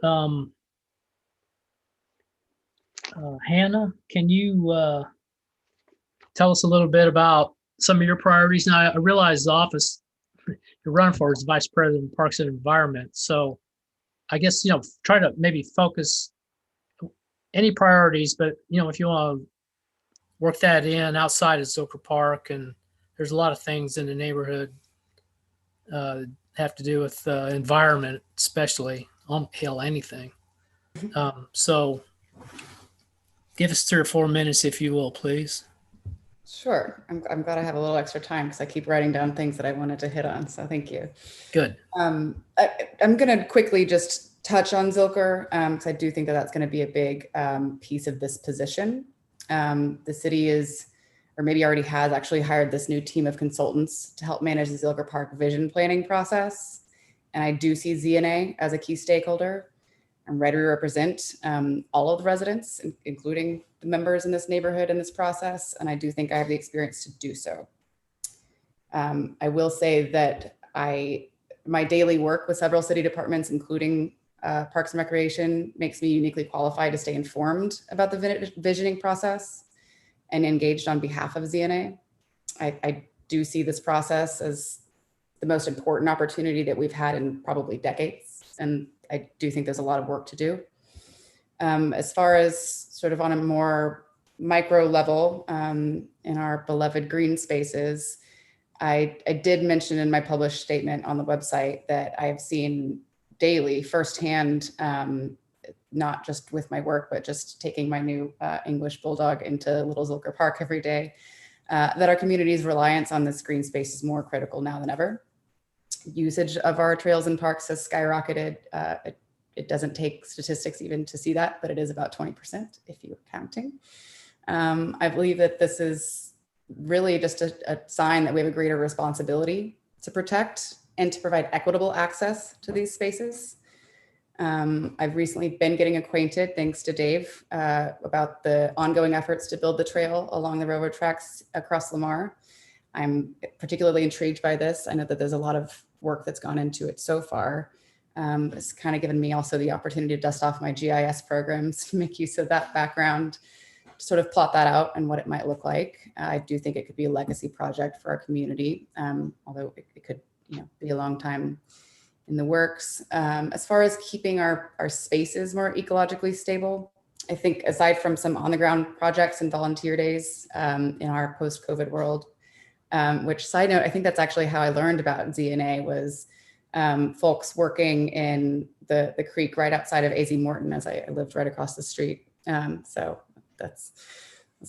[SPEAKER 1] Hannah, can you tell us a little bit about some of your priorities? Now, I realize the office you're running for is Vice President of Parks and Environment. So I guess, try to maybe focus any priorities, but, if you want to work that in outside of Zilker Park, and there's a lot of things in the neighborhood have to do with environment, especially hell, anything. So give us 3 or 4 minutes, if you will, please.
[SPEAKER 8] Sure. I'm glad I have a little extra time because I keep writing down things that I wanted to hit on. So thank you.
[SPEAKER 1] Good.
[SPEAKER 8] I'm going to quickly just touch on Zilker because I do think that that's going to be a big piece of this position. The city is, or maybe already has actually hired this new team of consultants to help manage the Zilker Park vision planning process. And I do see ZNA as a key stakeholder. I'm ready to represent all of the residents, including the members in this neighborhood in this process. And I do think I have the experience to do so. I will say that my daily work with several city departments, including Parks and Recreation, makes me uniquely qualified to stay informed about the visioning process and engaged on behalf of ZNA. I do see this process as the most important opportunity that we've had in probably decades. And I do think there's a lot of work to do. As far as sort of on a more micro level in our beloved green spaces, I did mention in my published statement on the website that I have seen daily firsthand, not just with my work, but just taking my new English bulldog into Little Zilker Park every day, that our community's reliance on this green space is more critical now than ever. Usage of our trails and parks has skyrocketed. It doesn't take statistics even to see that, but it is about 20% if you're counting. I believe that this is really just a sign that we have a greater responsibility to protect and to provide equitable access to these spaces. I've recently been getting acquainted, thanks to Dave, about the ongoing efforts to build the trail along the railroad tracks across Lamar. I'm particularly intrigued by this. I know that there's a lot of work that's gone into it so far. It's kind of given me also the opportunity to dust off my GIS programs to make use of that background, sort of plot that out and what it might look like. I do think it could be a legacy project for our community, although it could be a long time in the works. As far as keeping our spaces more ecologically stable, I think aside from some on the ground projects and volunteer days in our post-COVID world, which side note, I think that's actually how I learned about ZNA was folks working in the creek right outside of AZ Morton as I lived right across the street. So that's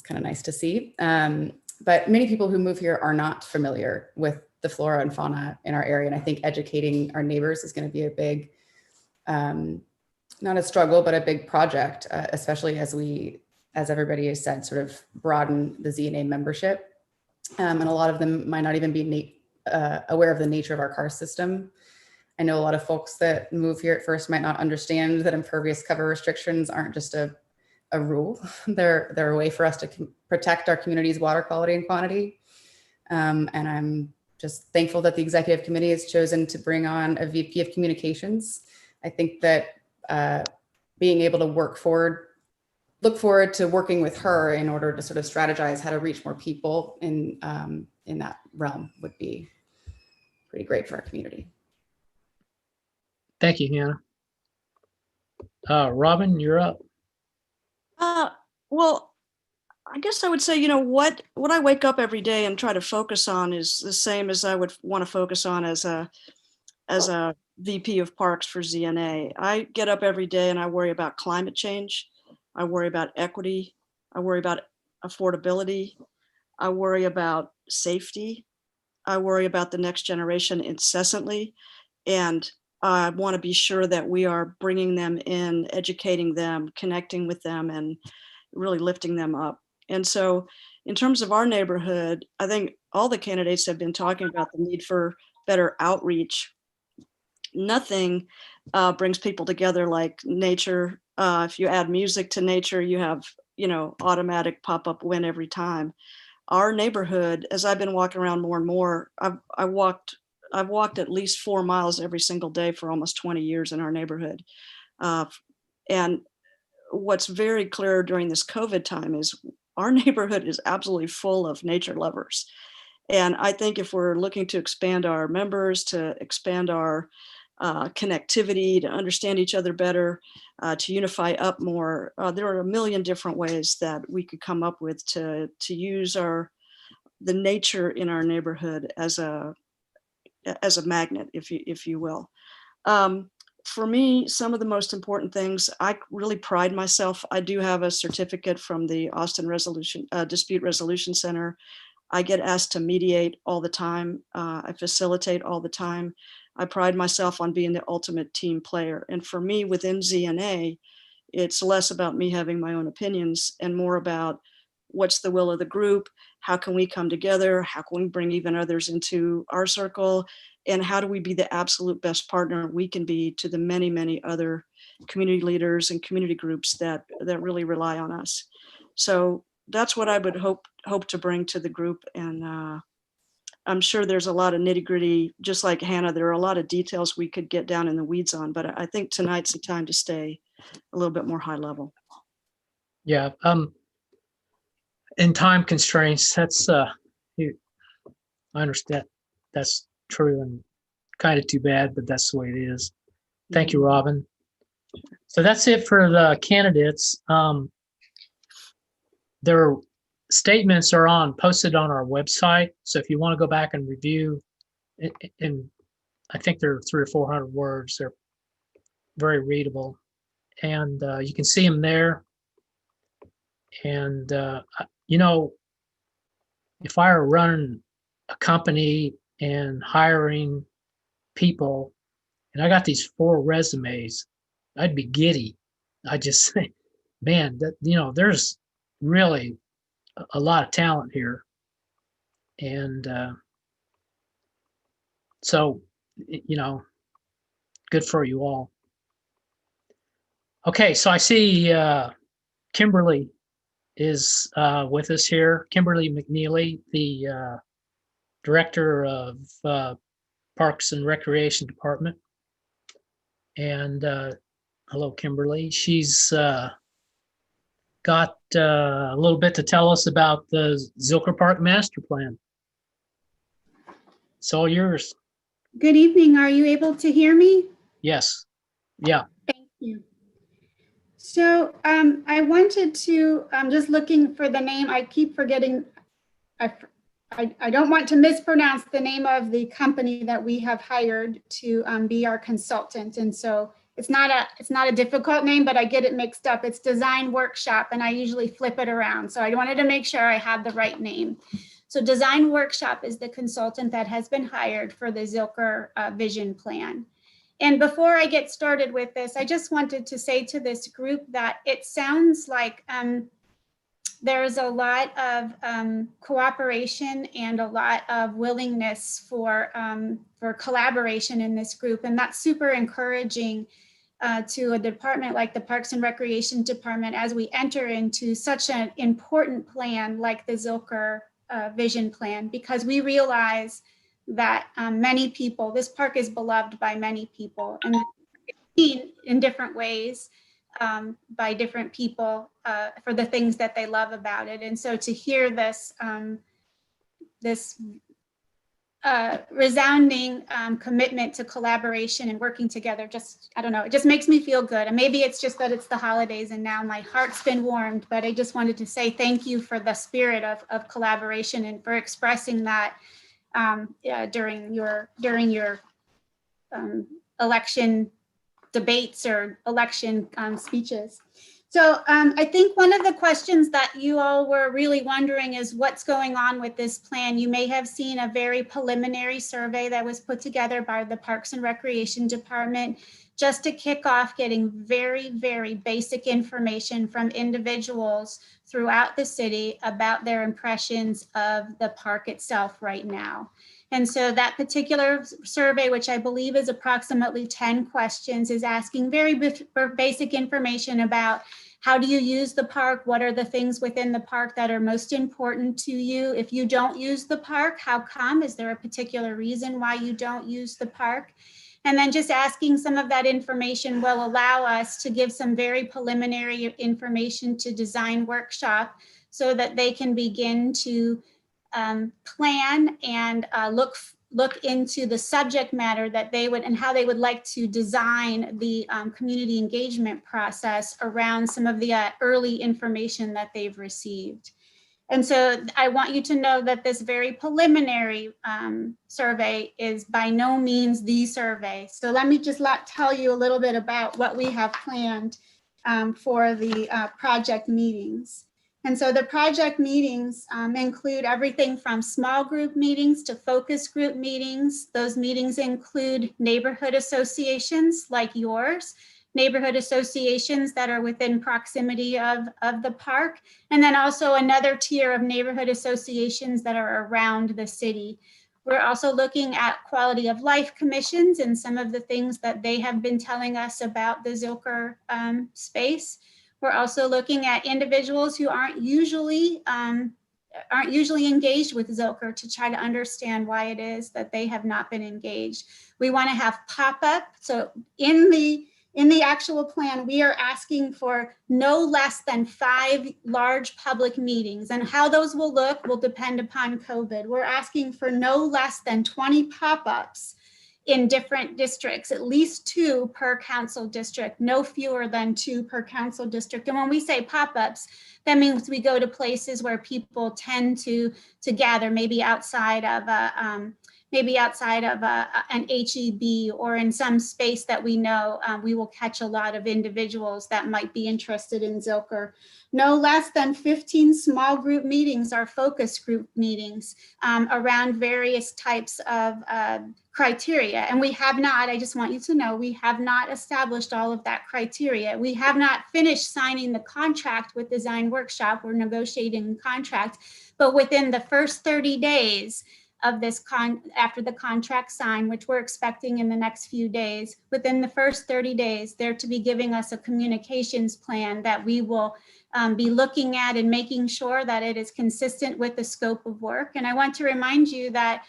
[SPEAKER 8] kind of nice to see. But many people who move here are not familiar with the flora and fauna in our area. And I think educating our neighbors is going to be a big, not a struggle, but a big project, especially as everybody has said, sort of broaden the ZNA membership. And a lot of them might not even be aware of the nature of our car system. I know a lot of folks that move here at first might not understand that impervious cover restrictions aren't just a rule. They're a way for us to protect our community's water quality and quantity. And I'm just thankful that the executive committee has chosen to bring on a VP of communications. I think that being able to look forward to working with her in order to sort of strategize how to reach more people in that realm would be pretty great for our community.
[SPEAKER 1] Thank you, Hannah. Robin, you're up.
[SPEAKER 7] Well, I guess I would say, what I wake up every day and try to focus on is the same as I would want to focus on as a VP of Parks for ZNA. I get up every day and I worry about climate change. I worry about equity. I worry about affordability. I worry about safety. I worry about the next generation incessantly. And I want to be sure that we are bringing them in, educating them, connecting with them, and really lifting them up. And so in terms of our neighborhood, I think all the candidates have been talking about the need for better outreach. Nothing brings people together like nature. If you add music to nature, you have, automatic pop-up win every time. Our neighborhood, as I've been walking around more and more, I've walked at least 4 miles every single day for almost 20 years in our neighborhood. And what's very clear during this COVID time is our neighborhood is absolutely full of nature lovers. And I think if we're looking to expand our members, to expand our connectivity, to understand each other better, to unify up more, there are a million different ways that we could come up with to use the nature in our neighborhood as a magnet, if you will. For me, some of the most important things, I really pride myself. I do have a certificate from the Austin Dispute Resolution Center. I get asked to mediate all the time. I facilitate all the time. I pride myself on being the ultimate team player. And for me, within ZNA, it's less about me having my own opinions and more about what's the will of the group, how can we come together, how can we bring even others into our circle, and how do we be the absolute best partner we can be to the many, many other community leaders and community groups that really rely on us. So that's what I would hope to bring to the group. And I'm sure there's a lot of nitty gritty, just like Hannah, there are a lot of details we could get down in the weeds on, but I think tonight's the time to stay a little bit more high level.
[SPEAKER 1] Yeah. In time constraints, that's I understand that's true and kind of too bad, but that's the way it is. Thank you, Robin. So that's it for the candidates. Their statements are posted on our website. So if you want to go back and review, and I think they're 300 or 400 words, they're very readable, and you can see them there. And if I were running a company and hiring people, and I got these 4 resumes, I'd be giddy. I just think, man, there's really a lot of talent here. And so, good for you all. Okay, so I see Kimberly is with us here. Kimberly McNeely, the Director of Parks and Recreation Department. And hello, Kimberly. She's got a little bit to tell us about the Zilker Park Master Plan. It's all yours.
[SPEAKER 9] Good evening. Are you able to hear me?
[SPEAKER 1] Yes. Yeah.
[SPEAKER 9] Thank you. So I wanted to, I'm just looking for the name. I keep forgetting. I don't want to mispronounce the name of the company that we have hired to be our consultant. And so it's not a difficult name, but I get it mixed up. It's Design Workshop, and I usually flip it around. So I wanted to make sure I had the right name. So Design Workshop is the consultant that has been hired for the Zilker vision plan. And before I get started with this, I just wanted to say to this group that it sounds like there's a lot of cooperation and a lot of willingness for collaboration in this group. And that's super encouraging to a department like the Parks and Recreation Department as we enter into such an important plan like the Zilker vision plan, because we realize that many people, this park is beloved by many people and seen in different ways by different people for the things that they love about it. And so to hear this, this resounding commitment to collaboration and working together, just, I don't know, it just makes me feel good. And maybe it's just that it's the holidays and now my heart's been warmed, but I just wanted to say thank you for the spirit of collaboration and for expressing that during your election debates or election speeches. So I think one of the questions that you all were really wondering is what's going on with this plan. You may have seen a very preliminary survey that was put together by the Parks and Recreation Department just to kick off getting very, very basic information from individuals throughout the city about their impressions of the park itself right now. And so that particular survey, which I believe is approximately 10 questions, is asking very basic information about how do you use the park? What are the things within the park that are most important to you? If you don't use the park, how come? Is there a particular reason why you don't use the park? And then just asking some of that information will allow us to give some very preliminary information to Design Workshop so that they can begin to plan and look into the subject matter that they would and how they would like to design the community engagement process around some of the early information that they've received. And so I want you to know that this very preliminary survey is by no means the survey. So let me just tell you a little bit about what we have planned for the project meetings. And so the project meetings include everything from small group meetings to focus group meetings. Those meetings include neighborhood associations like yours, neighborhood associations that are within proximity of the park, and then also another tier of neighborhood associations that are around the city. We're also looking at quality of life commissions and some of the things that they have been telling us about the Zilker space. We're also looking at individuals who aren't usually engaged with Zilker to try to understand why it is that they have not been engaged. We want to have pop-up. So in the actual plan, we are asking for no less than 5 large public meetings, and how those will look will depend upon COVID. We're asking for no less than 20 pop-ups in different districts, at least 2 per council district, no fewer than 2 per council district. And when we say pop-ups, that means we go to places where people tend to gather, maybe outside of an HEB or in some space that we know we will catch a lot of individuals that might be interested in Zilker. No less than 15 small group meetings are focus group meetings around various types of criteria. And we have not, I just want you to know, we have not established all of that criteria. We have not finished signing the contract with Design Workshop. We're negotiating contract, but within the first 30 days of this after the contract sign, which we're expecting in the next few days, within the first 30 days, they're to be giving us a communications plan that we will be looking at and making sure that it is consistent with the scope of work. And I want to remind you that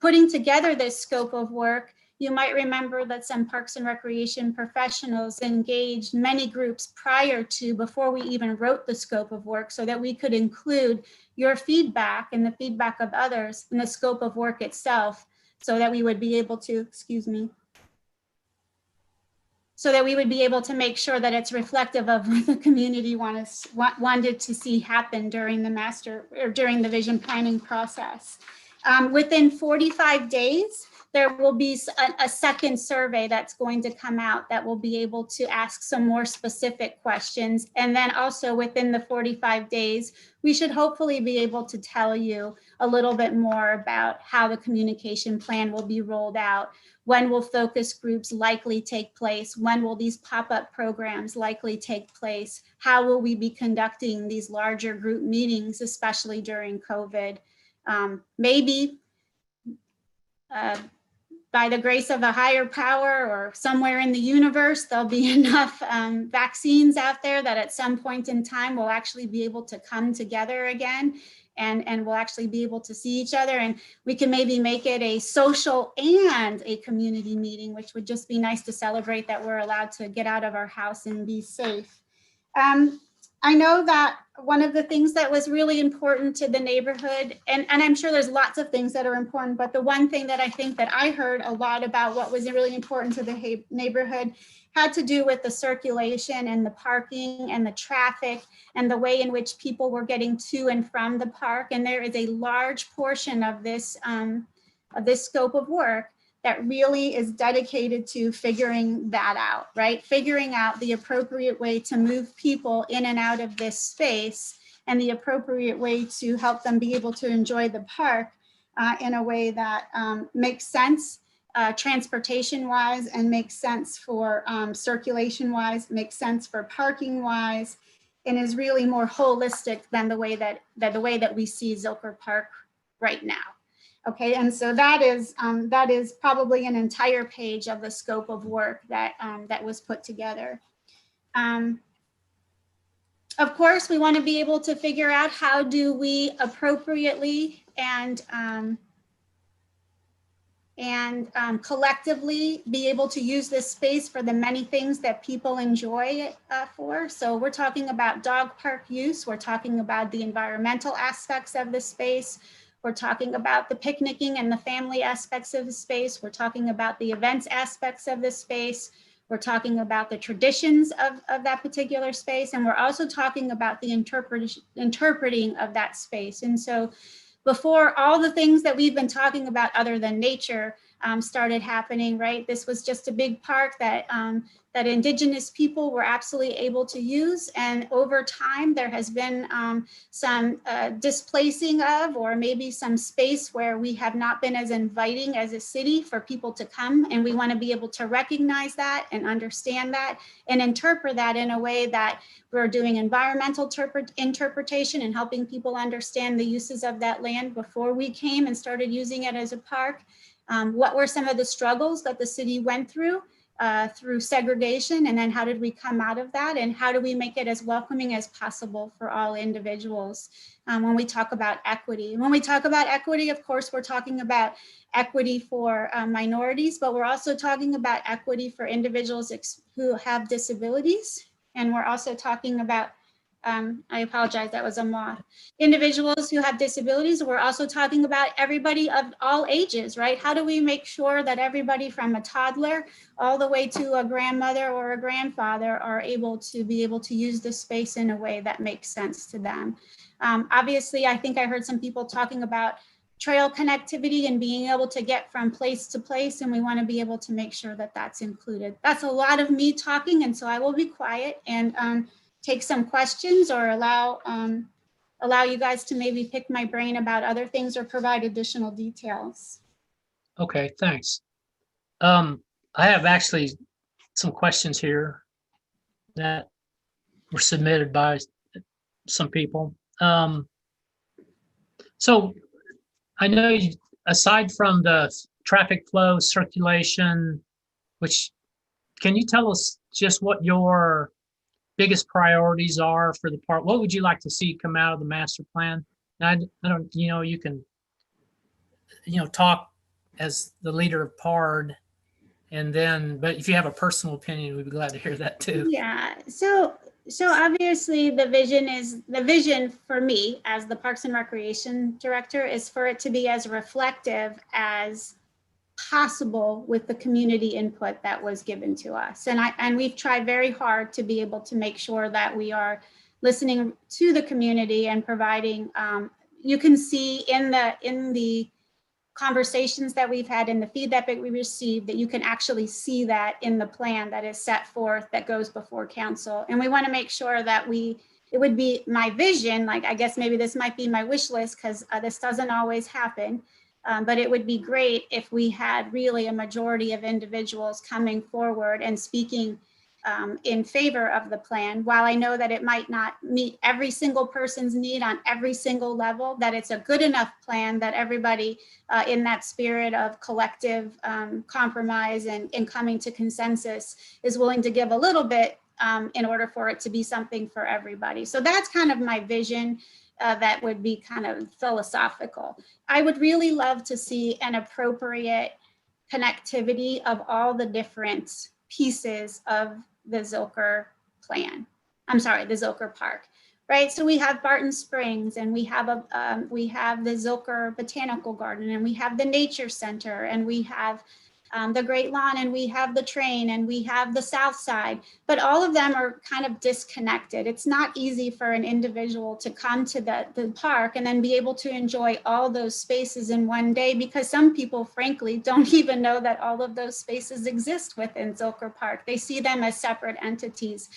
[SPEAKER 9] putting together this scope of work, you might remember that some Parks and Recreation professionals engaged many groups before we even wrote the scope of work, so that we could include your feedback and the feedback of others in the scope of work itself so that we would be able to, excuse me, so that we would be able to make sure that it's reflective of what the community wanted to see happen during the master or during the vision planning process. Within 45 days, there will be a second survey that's going to come out that will be able to ask some more specific questions. And then also within the 45 days, we should hopefully be able to tell you a little bit more about how the communication plan will be rolled out. When will focus groups likely take place? When will these pop-up programs likely take place? How will we be conducting these larger group meetings, especially during COVID? Maybe by the grace of a higher power or somewhere in the universe, there'll be enough vaccines out there that at some point in time we'll actually be able to come together again, and we'll actually be able to see each other, and we can maybe make it a social and a community meeting, which would just be nice to celebrate that we're allowed to get out of our house and be safe. I know that one of the things that was really important to the neighborhood, and I'm sure there's lots of things that are important, but the one thing that I think that I heard a lot about what was really important to the neighborhood had to do with the circulation and the parking and the traffic and the way in which people were getting to and from the park. And there is a large portion of this scope of work that really is dedicated to figuring that out, right? Figuring out the appropriate way to move people in and out of this space and the appropriate way to help them be able to enjoy the park in a way that makes sense transportation-wise and makes sense for circulation-wise, makes sense for parking-wise, and is really more holistic than the way that we see Zilker Park right now. Okay, and so that is probably an entire page of the scope of work that that was put together. Of course, we want to be able to figure out how do we appropriately and collectively be able to use this space for the many things that people enjoy it for. So we're talking about dog park use. We're talking about the environmental aspects of the space. We're talking about the picnicking and the family aspects of the space. We're talking about the events aspects of the space. We're talking about the traditions of that particular space. And we're also talking about the interpreting of that space. And so before all the things that we've been talking about other than nature started happening, right? This was just a big park that that Indigenous people were absolutely able to use. And over time, there has been some displacing of, or maybe some space where we have not been as inviting as a city for people to come. And we want to be able to recognize that and understand that and interpret that in a way that we're doing environmental interpretation and helping people understand the uses of that land before we came and started using it as a park. What were some of the struggles that the city went through segregation, and then how did we come out of that, and how do we make it as welcoming as possible for all individuals? When we talk about equity, of course, we're talking about equity for minorities, but we're also talking about equity for individuals who have disabilities, and we're also talking about I apologize, that was a moth. Individuals who have disabilities. We're also talking about everybody of all ages, right? How do we make sure that everybody from a toddler all the way to a grandmother or a grandfather are able to use the space in a way that makes sense to them? Obviously, I think I heard some people talking about trail connectivity and being able to get from place to place, and we want to be able to make sure that that's included. That's a lot of me talking, and so I will be quiet and take some questions or allow you guys to maybe pick my brain about other things or provide additional details.
[SPEAKER 1] Okay, thanks. I have actually some questions here that were submitted by some people. So I know you, aside from the traffic flow, circulation, which, can you tell us just what your biggest priorities are for the park? What would you like to see come out of the master plan? I don't, you can, talk as the leader of PARD, and then, but if you have a personal opinion, we'd be glad to hear that too.
[SPEAKER 9] Yeah, so obviously the vision for me as the Parks and Recreation Director is for it to be as reflective as possible with the community input that was given to us. And we've tried very hard to be able to make sure that we are listening to the community and providing, you can see in the conversations that we've had and the feedback that we received, that you can actually see that in the plan that is set forth that goes before council. And we want to make sure that it would be my vision, like I guess maybe this might be my wish list, because this doesn't always happen, but it would be great if we had really a majority of individuals coming forward and speaking in favor of the plan. While I know that it might not meet every single person's need on every single level, that it's a good enough plan that everybody in that spirit of collective compromise and coming to consensus is willing to give a little bit in order for it to be something for everybody. So that's kind of my vision. That would be kind of philosophical. I would really love to see an appropriate connectivity of all the different pieces of the Zilker plan. I'm sorry, the Zilker Park, right? So we have Barton Springs, and we have the Zilker Botanical Garden, and we have the Nature Center, and we have the Great Lawn, and we have the train, and we have the South Side, but all of them are kind of disconnected. It's not easy for an individual to come to the park and then be able to enjoy all those spaces in one day, because some people, frankly, don't even know that all of those spaces exist within Zilker Park. They see them as separate entities.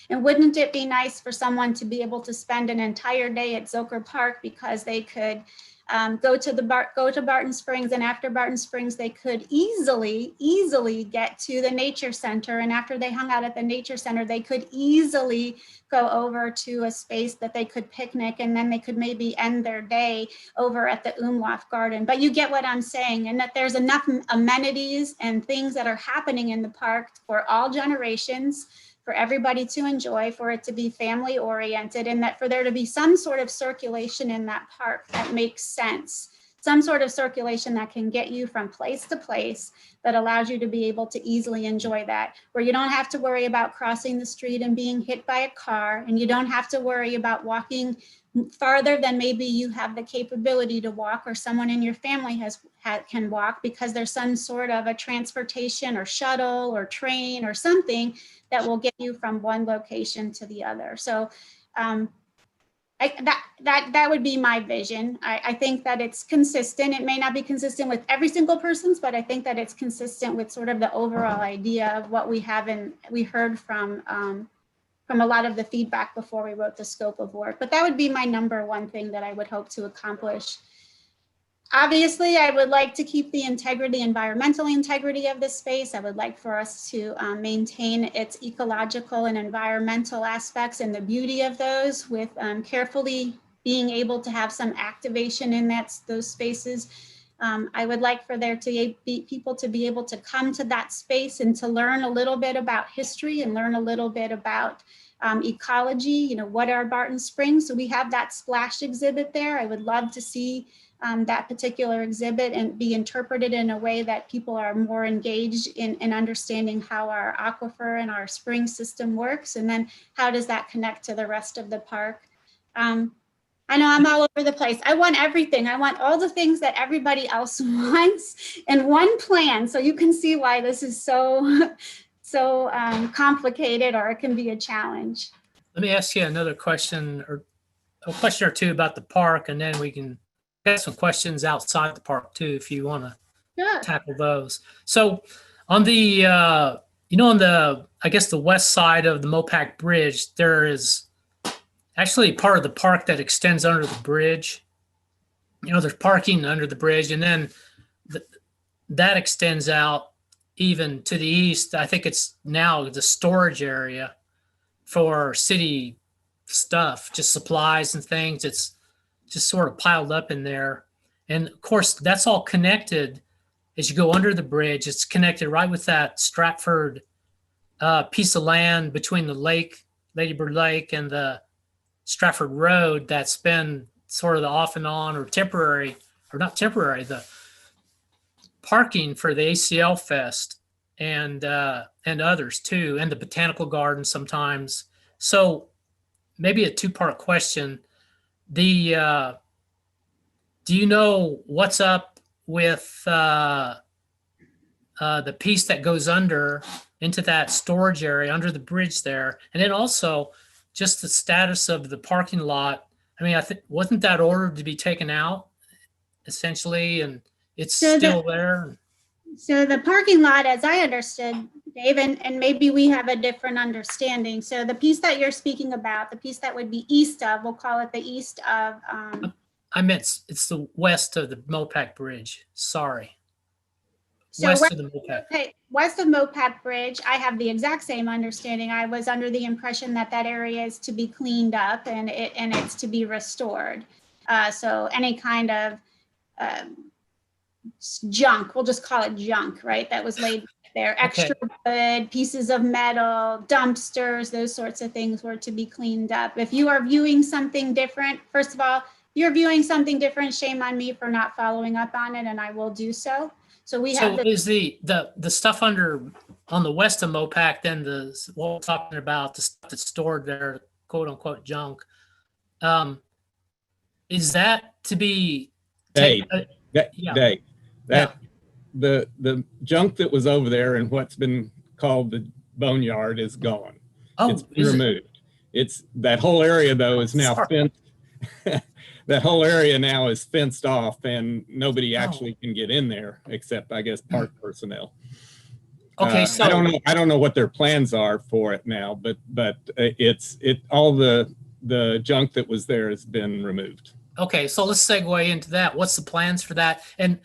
[SPEAKER 9] And wouldn't it be nice for someone to be able to spend an entire day at Zilker Park because they could go to Barton Springs, and after Barton Springs, they could easily get to the Nature Center. And after they hung out at the Nature Center, they could easily go over to a space that they could picnic, and then they could maybe end their day over at the Umlauf Garden. But you get what I'm saying, and that there's enough amenities and things that are happening in the park for all generations, for everybody to enjoy, for it to be family oriented, and that for there to be some sort of circulation in that park that makes sense, some sort of circulation that can get you from place to place, that allows you to be able to easily enjoy that, where you don't have to worry about crossing the street and being hit by a car, and you don't have to worry about walking farther than maybe you have the capability to walk, or someone in your family can walk, because there's some sort of a transportation or shuttle or train or something that will get you from one location to the other. So that would be my vision. I think that it's consistent. It may not be consistent with every single person's, but I think that it's consistent with sort of the overall idea of what we have, and we heard from a lot of the feedback before we wrote the scope of work. But that would be my number one thing that I would hope to accomplish. Obviously, I would like to keep the environmental integrity of this space. I would like for us to maintain its ecological and environmental aspects and the beauty of those, with carefully being able to have some activation in those spaces. I would like for there to be people to be able to come to that space and to learn a little bit about history and learn a little bit about ecology. What are Barton Springs? So we have that splash exhibit there. I would love to see that particular exhibit and be interpreted in a way that people are more engaged in understanding how our aquifer and our spring system works, and then how does that connect to the rest of the park. I know I'm all over the place. I want everything. I want all the things that everybody else wants in one plan, so you can see why this is so complicated, or it can be a challenge.
[SPEAKER 1] Let me ask you another question, or a question or two about the park, and then we can get some questions outside the park too, if you want to tackle those. So on the, on the, I guess the west side of the Mopac Bridge, there is actually part of the park that extends under the bridge. There's parking under the bridge, and then that extends out even to the east. I think it's now the storage area for city stuff, just supplies and things. It's just sort of piled up in there. And of course, that's all connected as you go under the bridge. It's connected right with that Stratford piece of land between the lake, Ladybird Lake, and the Stratford Road that's been sort of the off and on, or temporary, or not temporary, the parking for the ACL Fest and others too, and the Botanical Garden sometimes. So maybe a two-part question. Do you know what's up with the piece that goes under into that storage area under the bridge there, and then also just the status of the parking lot. I mean, I think wasn't that ordered to be taken out essentially, and it's
[SPEAKER 9] So
[SPEAKER 1] still there.
[SPEAKER 9] So the parking lot, as I understood, Dave, and maybe we have a different understanding. So the piece that you're speaking about, the piece that would be east of, we'll call it the east of.
[SPEAKER 1] I meant it's the west of the Mopac Bridge. Sorry.
[SPEAKER 9] So
[SPEAKER 1] West of the Mopac.
[SPEAKER 9] Okay, west of Mopac Bridge, I have the exact same understanding. I was under the impression that that area is to be cleaned up and it's to be restored. So any kind of junk, we'll just call it junk, right? That was laid there, extra wood, pieces of metal, dumpsters, those sorts of things were to be cleaned up. If you are viewing something different, first of all, you're viewing something different, shame on me for not following up on it, and I will do so. So we have
[SPEAKER 1] is the stuff under on the west of Mopac, then what we're talking about, the stuff that's stored there, quote unquote junk. Is that to be
[SPEAKER 2] Dave,
[SPEAKER 1] yeah.
[SPEAKER 2] The junk that was over there and what's been called the boneyard is gone.
[SPEAKER 1] Oh,
[SPEAKER 2] it's been removed. It's that whole area though is now fenced. That whole area now is fenced off, and nobody actually can get in there except, I guess, park personnel.
[SPEAKER 1] Okay, so
[SPEAKER 2] I don't know what their plans are for it now, but all the junk that was there has been removed.
[SPEAKER 1] Okay, so let's segue into that. What's the plans for that? And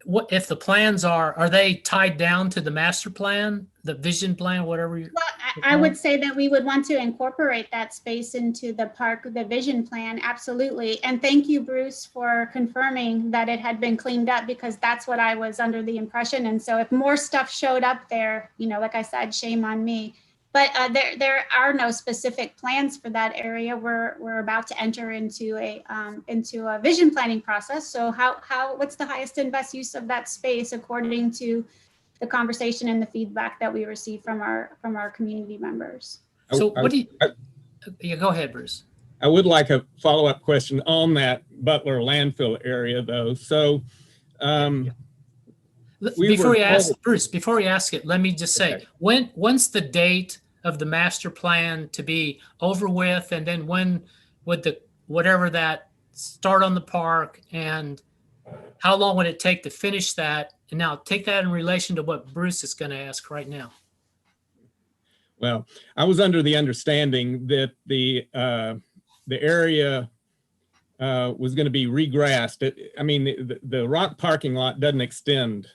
[SPEAKER 1] what if the plans are they tied down to the master plan, the vision plan, whatever you?
[SPEAKER 9] Well, I would say that we would want to incorporate that space into the park, the vision plan, absolutely. And thank you, Bruce, for confirming that it had been cleaned up, because that's what I was under the impression. And so if more stuff showed up there, you know, like I said, shame on me. But there are no specific plans for that area. We're about to enter into a vision planning process. So what's the highest and best use of that space according to the conversation and the feedback that we receive from our community members?
[SPEAKER 1] So what do you? Yeah, go ahead, Bruce.
[SPEAKER 2] I would like a follow-up question on that Butler landfill area, though. So.
[SPEAKER 1] Before you ask it, let me just say, when's the date of the master plan to be over with, and then when would whatever that start on the park, and how long would it take to finish that? And now take that in relation to what Bruce is going to ask right now.
[SPEAKER 2] Well, I was under the understanding that the area was going to be regrassed. I mean, the rock parking lot doesn't extend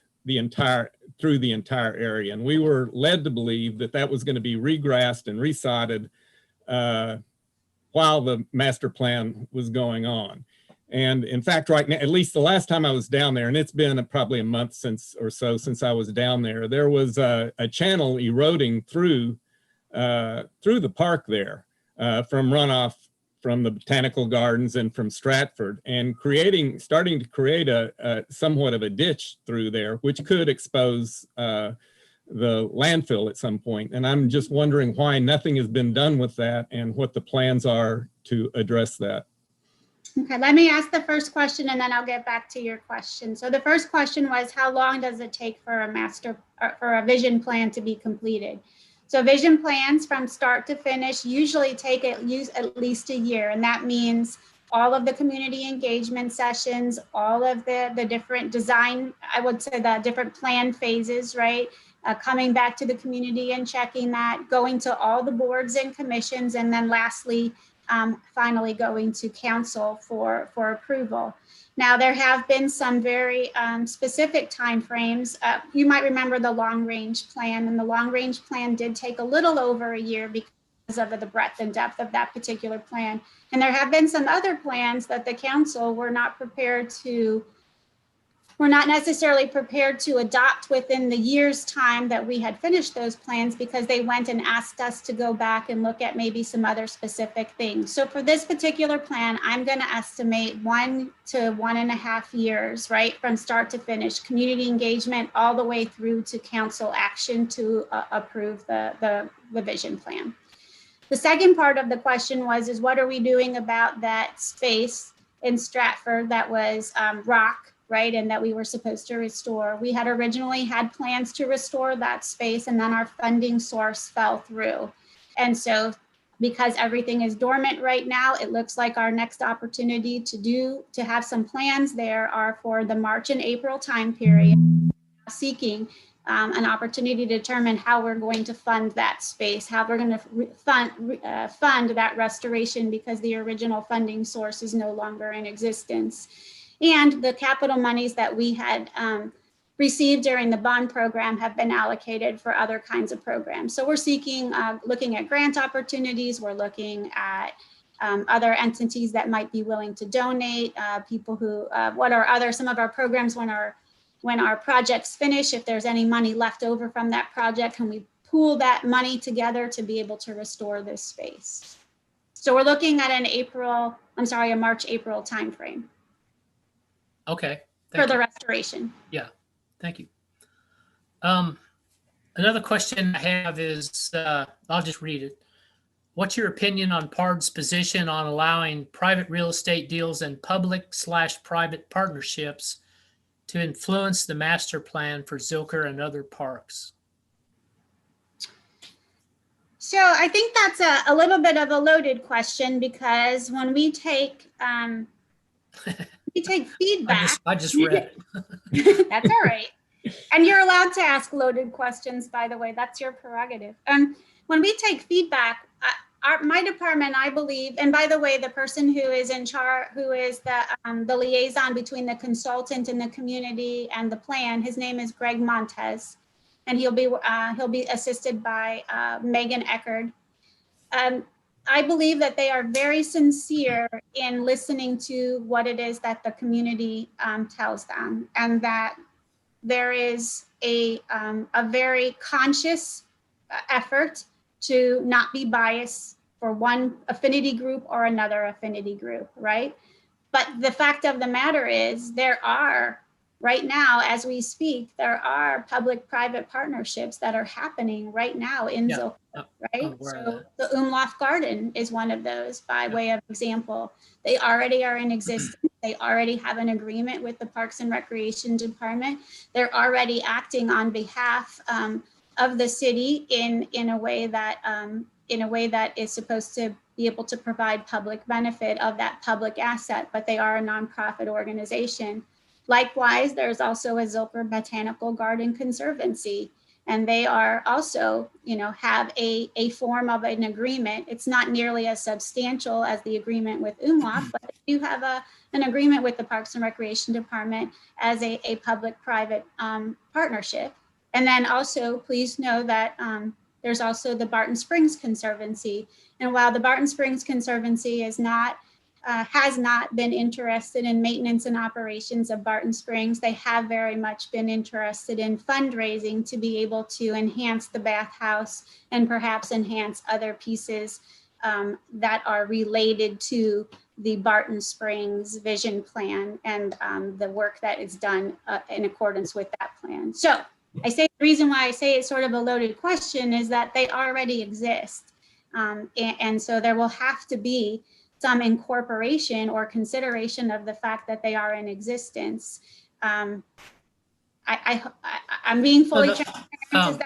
[SPEAKER 2] through the entire area, and we were led to believe that that was going to be regrassed and resodded while the master plan was going on. And in fact, right now, at least the last time I was down there, and it's been probably a month since I was down there, there was a channel eroding through the park there from runoff from the botanical gardens and from Stratford, and starting to create a somewhat of a ditch through there, which could expose the landfill at some point. And I'm just wondering why nothing has been done with that and what the plans are to address that.
[SPEAKER 9] Okay, let me ask the first question and then I'll get back to your question. So the first question was, how long does it take for a vision plan to be completed? So vision plans from start to finish usually take at least a year. And that means all of the community engagement sessions, all of the different design, I would say the different plan phases, right? Coming back to the community and checking that, going to all the boards and commissions, and then lastly, finally going to council for approval. Now, there have been some very specific timeframes. You might remember the long-range plan, and the long-range plan did take a little over a year because of the breadth and depth of that particular plan. And there have been some other plans that the council were not necessarily prepared to adopt within the year's time that we had finished those plans, because they went and asked us to go back and look at maybe some other specific things. So for this particular plan, I'm going to estimate 1 to 1.5 years, right, from start to finish, community engagement all the way through to council action to approve the vision plan. The second part of the question was what are we doing about that space in Stratford that was rock right? And that we were supposed to restore. We had originally had plans to restore that space, and then our funding source fell through. And so because everything is dormant right now, it looks like our next opportunity to have some plans there are for the March and April time period, seeking an opportunity to determine how we're going to fund that space, how we're going to fund that restoration, because the original funding source is no longer in existence. And the capital monies that we had received during the bond program have been allocated for other kinds of programs. So we're seeking, looking at grant opportunities. We're looking at other entities that might be willing to donate, people who, what are some of our programs when our projects finish, if there's any money left over from that project, can we pool that money together to be able to restore this space? So we're looking at a March, April timeframe.
[SPEAKER 1] Okay.
[SPEAKER 9] For the restoration.
[SPEAKER 1] Yeah, thank you. Another question I have is, I'll just read it. What's your opinion on PARD's position on allowing private real estate deals and public/private partnerships to influence the master plan for Zilker and other parks?
[SPEAKER 9] So I think that's a little bit of a loaded question, because when we take feedback.
[SPEAKER 1] I just read it.
[SPEAKER 9] That's all right. And you're allowed to ask loaded questions, by the way. That's your prerogative. When we take feedback, my department, I believe, and by the way, the person who is in charge, who is the liaison between the consultant and the community and the plan, his name is Greg Montez, and he'll be assisted by Megan Eckerd. I believe that they are very sincere in listening to what it is that the community tells them, and that there is a very conscious effort to not be biased for one affinity group or another affinity group, right? But the fact of the matter is, there are, right now, as we speak, there are public-private partnerships that are happening right now in Zilker, right? So the Umlauf Garden is one of those, by way of example. They already are in existence. They already have an agreement with the Parks and Recreation Department. They're already acting on behalf of the city in a way that is supposed to be able to provide public benefit of that public asset, but they are a nonprofit organization. Likewise, there's also a Zilker Botanical Garden Conservancy, and they are also, have a form of an agreement. It's not nearly as substantial as the agreement with Umlauf, but they do have an agreement with the Parks and Recreation Department as a public-private partnership. And then also, please know that there's also the Barton Springs Conservancy. And while the Barton Springs Conservancy has not been interested in maintenance and operations of Barton Springs, they have very much been interested in fundraising to be able to enhance the bathhouse and perhaps enhance other pieces that are related to the Barton Springs vision plan and the work that is done in accordance with that plan. So the reason why I say it's sort of a loaded question is that they already exist. And so there will have to be some incorporation or consideration of the fact that they are in existence. I'm being fully transparent.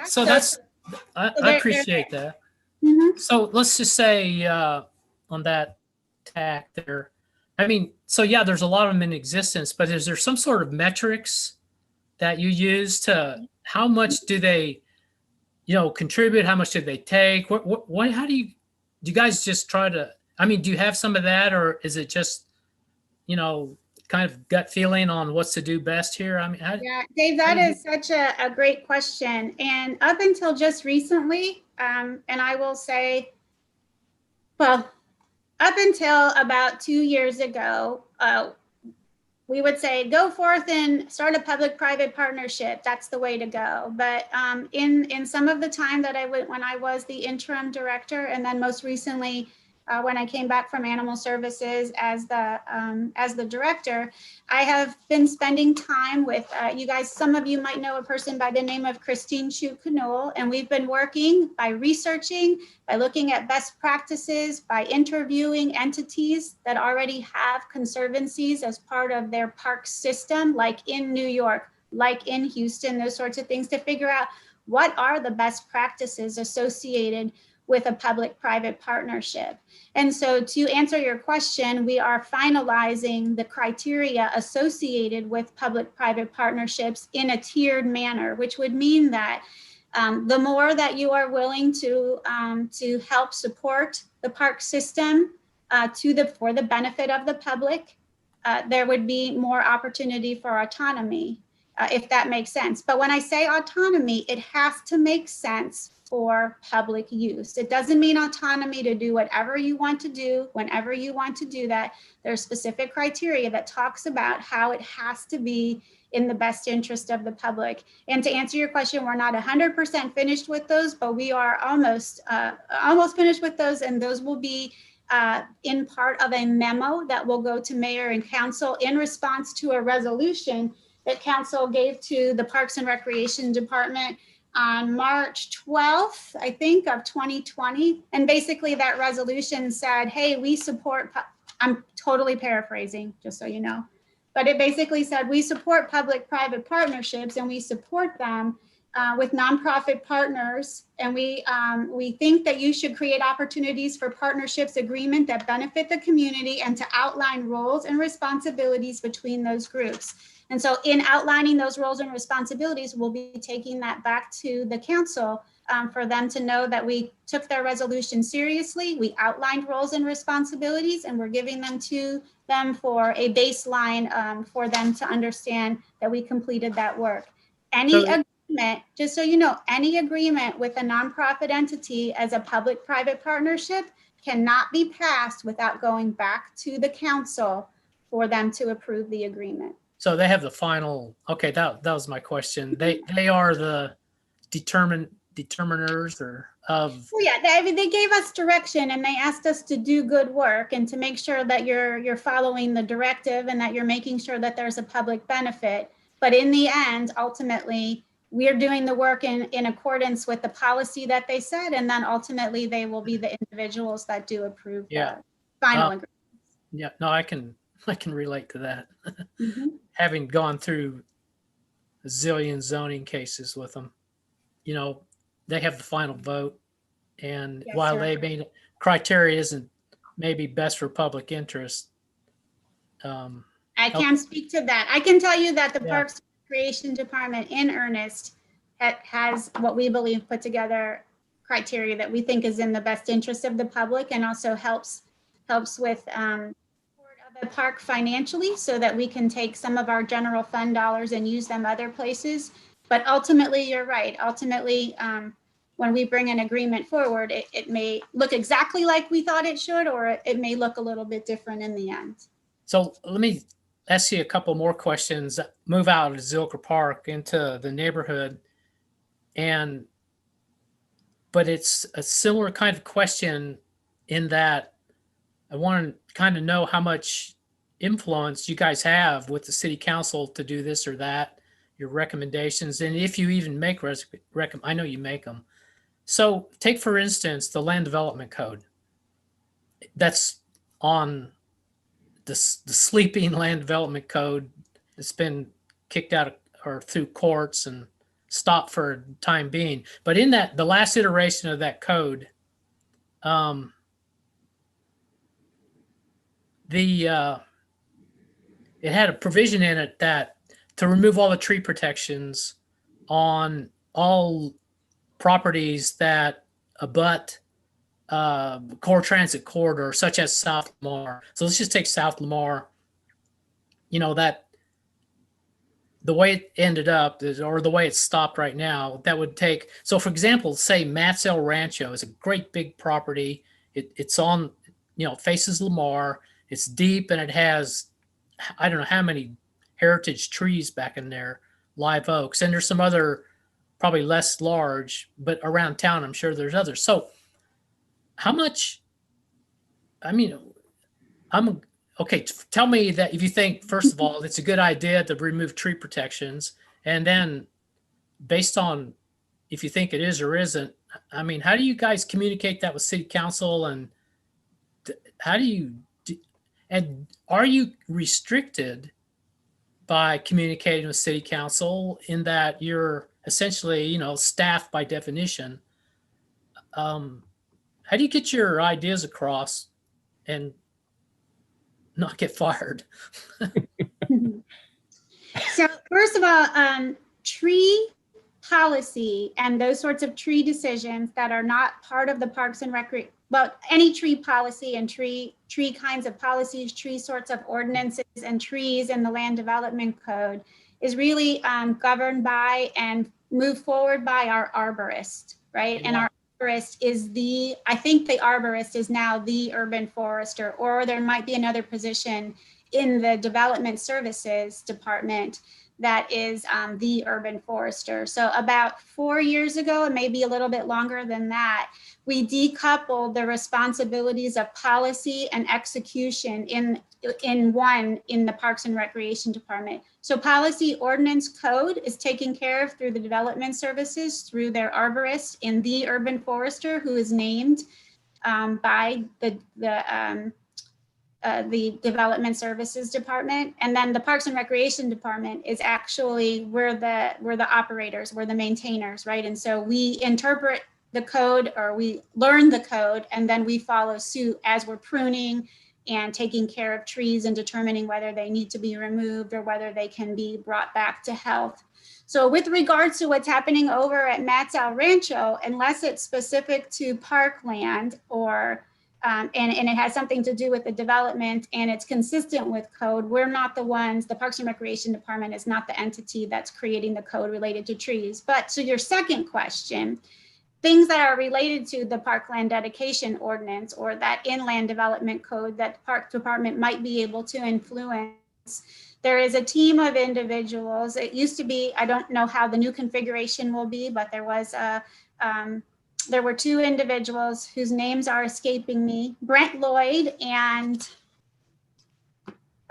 [SPEAKER 1] I appreciate that.
[SPEAKER 9] Mm-hmm.
[SPEAKER 1] So let's just say on that tack there, there's a lot of them in existence, but is there some sort of metrics that you use to how much do they, contribute? How much do they take? How do you guys just try to, do you have some of that, or is it just, kind of gut feeling on what's to do best here?
[SPEAKER 9] Yeah, Dave, that is such a great question. And up until just recently, and I will say, well, up until about 2 years ago, we would say, go forth and start a public-private partnership. That's the way to go. But in some of the time that I went when I was the interim director, and then most recently when I came back from Animal Services as the director, I have been spending time with you guys. Some of you might know a person by the name of Christine Shute-Knoll, and we've been working by researching, by looking at best practices, by interviewing entities that already have conservancies as part of their park system, like in New York, like in Houston, those sorts of things, to figure out what are the best practices associated with a public-private partnership. And so to answer your question, we are finalizing the criteria associated with public-private partnerships in a tiered manner, which would mean that the more that you are willing to help support the park system for the benefit of the public, there would be more opportunity for autonomy, if that makes sense. But when I say autonomy, it has to make sense for public use. It doesn't mean autonomy to do whatever you want to do, whenever you want to do that. There's specific criteria that talks about how it has to be in the best interest of the public. And to answer your question, we're not 100% finished with those, but we are almost finished with those, and those will be in part of a memo that will go to mayor and council in response to a resolution that council gave to the Parks and Recreation Department on March 12th, I think, of 2020. And basically that resolution said, hey, we support, I'm totally paraphrasing, just so you know, but it basically said, we support public-private partnerships, and we support them with nonprofit partners. And we think that you should create opportunities for partnerships agreement that benefit the community, and to outline roles and responsibilities between those groups. And so in outlining those roles and responsibilities, we'll be taking that back to the council for them to know that we took their resolution seriously. We outlined roles and responsibilities, and we're giving them to them for a baseline for them to understand that we completed that work. Any agreement, just so you know, any agreement with a nonprofit entity as a public-private partnership cannot be passed without going back to the council for them to approve the agreement.
[SPEAKER 1] So they have the final, okay, that was my question. They are the determiners or of.
[SPEAKER 9] Well, yeah, they gave us direction, and they asked us to do good work and to make sure that you're following the directive and that you're making sure that there's a public benefit. But in the end, ultimately, we're doing the work in accordance with the policy that they said, and then ultimately they will be the individuals that do approve the final agreement.
[SPEAKER 1] Yeah, no, I can relate to that.
[SPEAKER 9] Mm-hmm.
[SPEAKER 1] Having gone through a zillion zoning cases with them, you know, they have the final vote. And
[SPEAKER 9] Yes,
[SPEAKER 1] while
[SPEAKER 9] sir.
[SPEAKER 1] they made criteria isn't maybe best for public interest.
[SPEAKER 9] I can't speak to that. I can tell you that the Parks and Recreation Department in earnest has what we believe put together criteria that we think is in the best interest of the public, and also helps with the park financially, so that we can take some of our general fund dollars and use them other places. But ultimately, you're right. Ultimately, when we bring an agreement forward, it may look exactly like we thought it should, or it may look a little bit different in the end.
[SPEAKER 1] So let me ask you a couple more questions. Move out of Zilker Park into the neighborhood, but it's a similar kind of question in that I want to kind of know how much influence you guys have with the city council to do this or that, your recommendations, and if you even make I know you make them. So take, for instance, the land development code. That's on the sleeping land development code that's been kicked out or through courts and stopped for a time being. But in the last iteration of that code, it had a provision in it that to remove all the tree protections on all properties that abut core transit corridor, such as South Lamar. So let's just take South Lamar. You know, that the way it ended up is, or the way it's stopped right now, that would take, so for example, say Matt's El Rancho is a great big property. It's on, you know, faces Lamar. It's deep, and it has, I don't know how many heritage trees back in there, live oaks. And there's some other, probably less large, but around town, I'm sure there's others. So how much I mean, okay. Tell me that if you think, first of all, it's a good idea to remove tree protections, and then based on if you think it is or isn't, I mean, how do you guys communicate that with city council, and how do you, and are you restricted by communicating with city council in that you're essentially, staff by definition? How do you get your ideas across and not get fired?
[SPEAKER 9] So first of all, tree policy and those sorts of tree decisions that are not part of the Parks and Recreation, well, any tree policy and tree kinds of policies, tree sorts of ordinances and trees in the land development code is really governed by and moved forward by our arborist, right?
[SPEAKER 1] Yeah.
[SPEAKER 9] And our arborist is I think the arborist is now the urban forester, or there might be another position in the development services department that is the urban forester. So about 4 years ago, and maybe a little bit longer than that, we decoupled the responsibilities of policy and execution in the Parks and Recreation Department. So policy ordinance code is taken care of through the development services, through their arborist and the urban forester, who is named by the Development Services Department. And then the Parks and Recreation Department is actually we're the operators, we're the maintainers, right? And so we interpret the code, or we learn the code, and then we follow suit as we're pruning and taking care of trees and determining whether they need to be removed or whether they can be brought back to health. So with regards to what's happening over at Matt's El Rancho, unless it's specific to parkland or and it has something to do with the development and it's consistent with code, we're not the ones, the Parks and Recreation Department is not the entity that's creating the code related to trees. But to your second question, things that are related to the parkland dedication ordinance or that inland development code that the Park Department might be able to influence, there is a team of individuals. It used to be, I don't know how the new configuration will be, but there were two individuals whose names are escaping me, Brent Lloyd and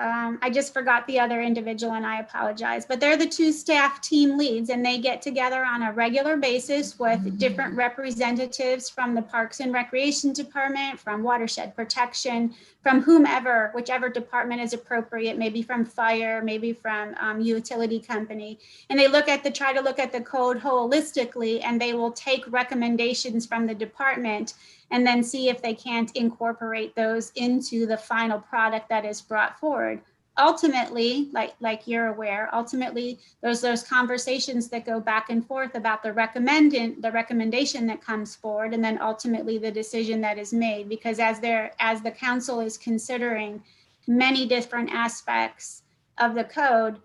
[SPEAKER 9] I just forgot the other individual and I apologize, but they're the two staff team leads and they get together on a regular basis with different representatives from the Parks and Recreation Department, from Watershed Protection, from whomever, whichever department is appropriate, maybe from fire, maybe from utility company. And they try to look at the code holistically, and they will take recommendations from the department and then see if they can't incorporate those into the final product that is brought forward. Ultimately, like you're aware, ultimately there's those conversations that go back and forth about the recommendation that comes forward, and then ultimately the decision that is made. Because as the council is considering many different aspects of the code,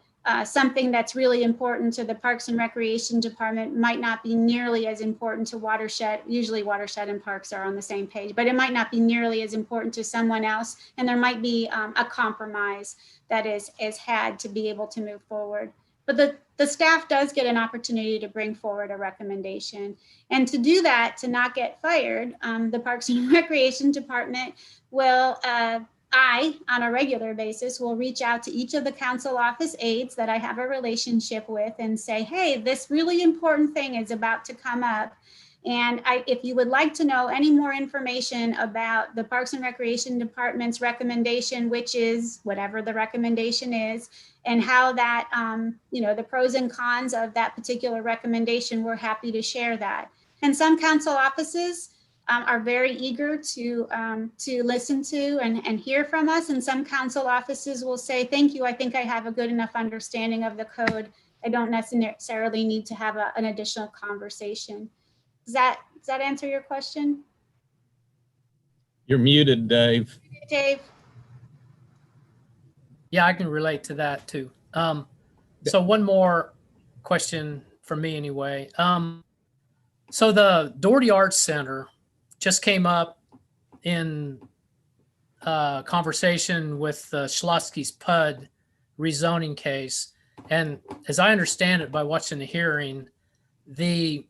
[SPEAKER 9] something that's really important to the Parks and Recreation Department might not be nearly as important to Watershed. Usually Watershed and Parks are on the same page, but it might not be nearly as important to someone else. And there might be a compromise that is had to be able to move forward. But the staff does get an opportunity to bring forward a recommendation. And to do that, to not get fired, the Parks and Recreation Department will, on a regular basis, will reach out to each of the council office aides that I have a relationship with and say, hey, this really important thing is about to come up. And if you would like to know any more information about the Parks and Recreation Department's recommendation, which is whatever the recommendation is, and how that, the pros and cons of that particular recommendation, we're happy to share that. And some council offices are very eager to listen to and hear from us. And some council offices will say, thank you, I think I have a good enough understanding of the code. I don't necessarily need to have an additional conversation. Does that answer your question?
[SPEAKER 2] You're muted, Dave.
[SPEAKER 9] Dave?
[SPEAKER 1] Yeah, I can relate to that too. So one more question from me anyway. So the Doherty Arts Center just came up in conversation with Schlotsky's PUD rezoning case. And as I understand it by watching the hearing, the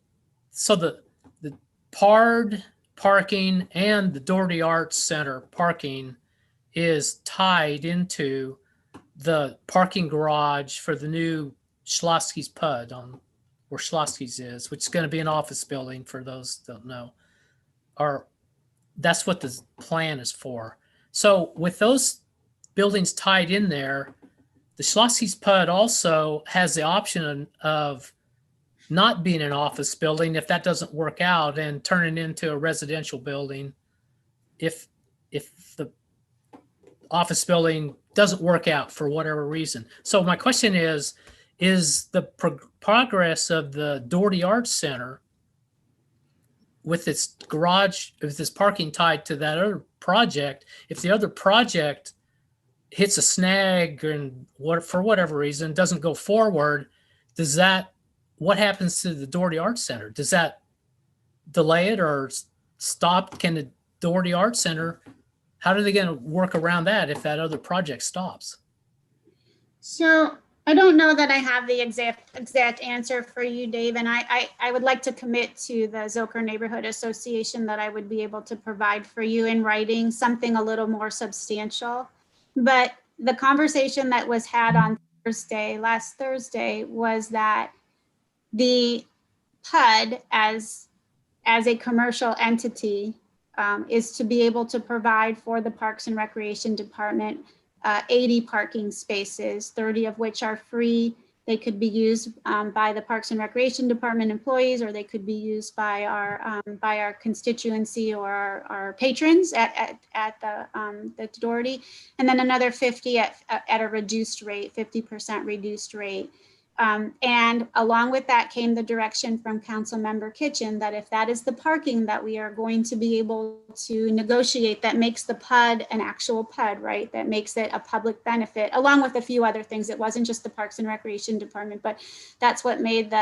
[SPEAKER 1] PARD parking and the Doherty Arts Center parking is tied into the parking garage for the new Schlotsky's Pud on where Schlotsky's is, which is going to be an office building for those that don't know. Or that's what the plan is for. So with those buildings tied in there, the Schlotsky's Pud also has the option of not being an office building if that doesn't work out, and turning into a residential building if the office building doesn't work out for whatever reason. So my question is the progress of the Doherty Arts Center with its garage, with its parking tied to that other project, if the other project hits a snag and for whatever reason doesn't go forward, what happens to the Doherty Arts Center? Does that delay it or stop? Can the Doherty Arts Center, how are they going to work around that if that other project stops?
[SPEAKER 9] So I don't know that I have the exact answer for you, Dave, and I would like to commit to the Zilker Neighborhood Association that I would be able to provide for you in writing something a little more substantial. But the conversation that was had on last Thursday, was that the PUD as a commercial entity is to be able to provide for the Parks and Recreation Department 80 parking spaces, 30 of which are free. They could be used by the Parks and Recreation Department employees, or they could be used by our constituency or our patrons at the Doherty, and then another 50 at a reduced rate, 50% reduced rate. And along with that came the direction from Councilmember Kitchen that if that is the parking that we are going to be able to negotiate, that makes the PUD an actual PUD, right? That makes it a public benefit, along with a few other things. It wasn't just the Parks and Recreation Department, but that's what made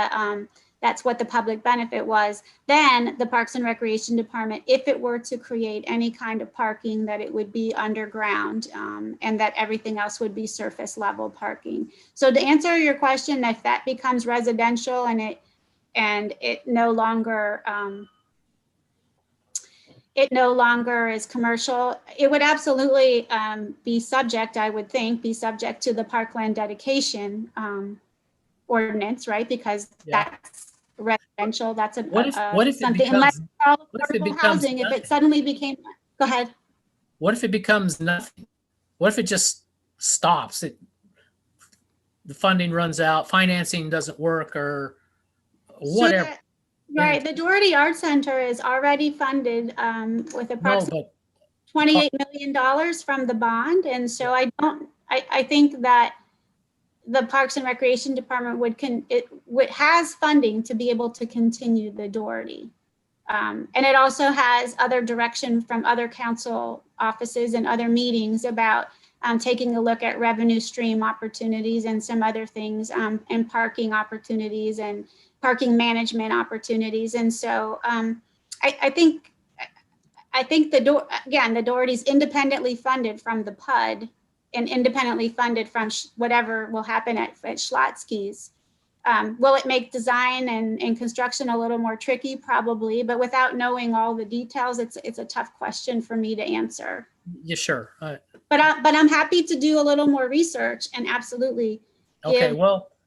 [SPEAKER 9] that's what the public benefit was. Then the Parks and Recreation Department, if it were to create any kind of parking, that it would be underground and that everything else would be surface level parking. So to answer your question, if that becomes residential and it no longer is commercial, it would absolutely be subject, I would think, to the parkland dedication ordinance, right? Because that's residential. That's
[SPEAKER 1] what if
[SPEAKER 9] something,
[SPEAKER 1] becomes,
[SPEAKER 9] unless all
[SPEAKER 1] what if it
[SPEAKER 9] affordable
[SPEAKER 1] becomes
[SPEAKER 9] housing,
[SPEAKER 1] nothing?
[SPEAKER 9] if it suddenly became, go ahead.
[SPEAKER 1] What if it becomes nothing? What if it just stops? The funding runs out, financing doesn't work, or whatever.
[SPEAKER 9] Right, the Doherty Arts Center is already funded with approximately $28 million from the bond. And so I think that the Parks and Recreation Department has funding to be able to continue the Doherty. And it also has other direction from other council offices and other meetings about taking a look at revenue stream opportunities and some other things, and parking opportunities and parking management opportunities. And so I think the Doherty's independently funded from the PUD and independently funded from whatever will happen at Schlotsky's. Will it make design and construction a little more tricky? Probably, but without knowing all the details, it's a tough question for me to answer.
[SPEAKER 1] Yeah, sure.
[SPEAKER 9] But I'm happy to do a little more research and absolutely give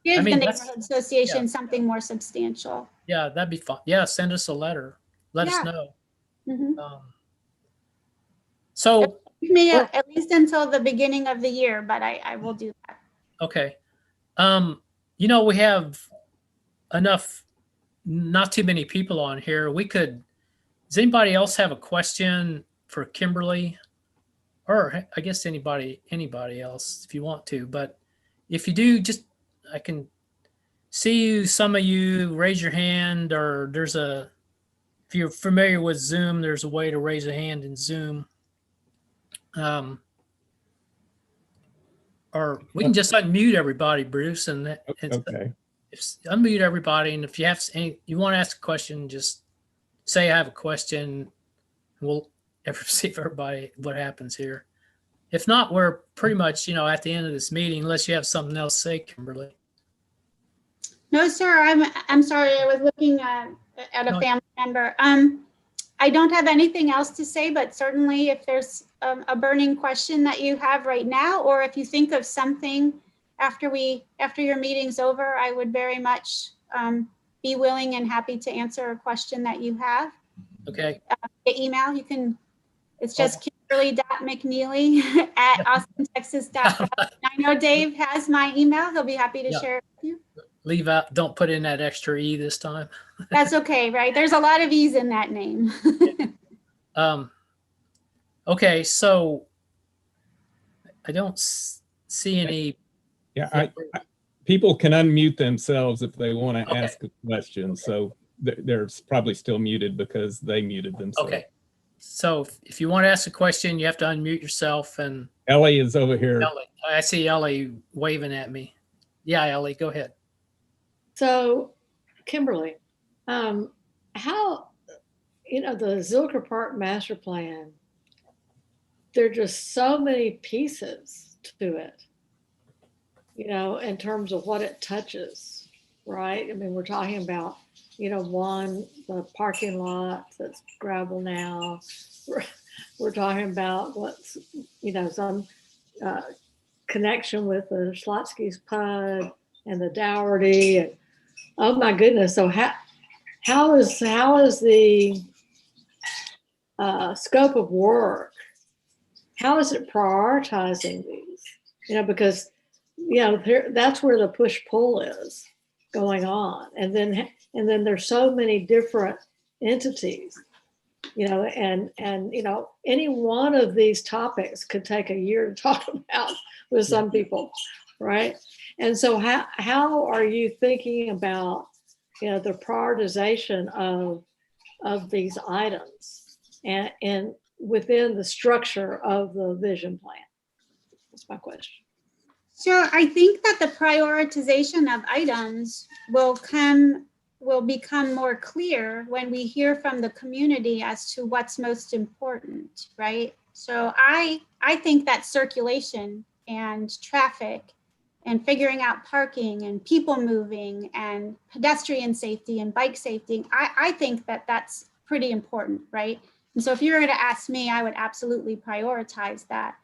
[SPEAKER 9] the neighborhood association something more substantial.
[SPEAKER 1] Yeah, that'd be fun. Yeah, send us a letter. Let us know.
[SPEAKER 9] Mm-hmm.
[SPEAKER 1] So
[SPEAKER 9] give me at least until the beginning of the year, but I will do that.
[SPEAKER 1] Okay. We have enough, not too many people on here. Does anybody else have a question for Kimberly? Or I guess anybody else if you want to, but if you do, I can see you, some of you raise your hand, or if you're familiar with Zoom, there's a way to raise a hand in Zoom. Or we can just unmute everybody, Bruce, and
[SPEAKER 2] Okay.
[SPEAKER 1] Unmute everybody. And if you have you want to ask a question, just say I have a question. We'll see if everybody what happens here. If not, we're pretty much at the end of this meeting, unless you have something else to say, Kimberly.
[SPEAKER 9] No, sir. I'm sorry. I was looking at a family member. I don't have anything else to say, but certainly if there's a burning question that you have right now, or if you think of something after your meeting's over, I would very much be willing and happy to answer a question that you have.
[SPEAKER 1] Okay.
[SPEAKER 9] The email, it's just Kimberly.mcneely@austintexas.gov. I know Dave has my email. He'll be happy to share it with you.
[SPEAKER 1] Leave out, don't put in that extra E this time.
[SPEAKER 9] That's okay, right? There's a lot of E's in that name.
[SPEAKER 1] Okay, so I don't see any.
[SPEAKER 2] Yeah, people can unmute themselves if they want to
[SPEAKER 1] Okay.
[SPEAKER 2] ask a question. So they're probably still muted because they muted themselves.
[SPEAKER 1] Okay. So if you want to ask a question, you have to unmute yourself. And
[SPEAKER 2] Ellie is over here.
[SPEAKER 1] Ellie, I see Ellie waving at me. Yeah, Ellie, go ahead.
[SPEAKER 10] So, Kimberly, how, the Zilker Park Master Plan, there are just so many pieces to it, in terms of what it touches, right? I mean, we're talking about, one, the parking lot that's gravel now. We're talking about what's, some connection with the Schlotsky's PUD and the Dougherty. And, oh my goodness. So how is the scope of work? How is it prioritizing these? Because that's where the push-pull is going on, and then there's so many different entities, and any one of these topics could take a year to talk about with some people, right? And so how are you thinking about the prioritization of these items and within the structure of the vision plan? That's my question.
[SPEAKER 9] So I think that the prioritization of items will become more clear when we hear from the community as to what's most important, right? So I think that circulation and traffic and figuring out parking and people moving and pedestrian safety and bike safety, I think that that's pretty important, right? And so if you were going to ask me, I would absolutely prioritize that.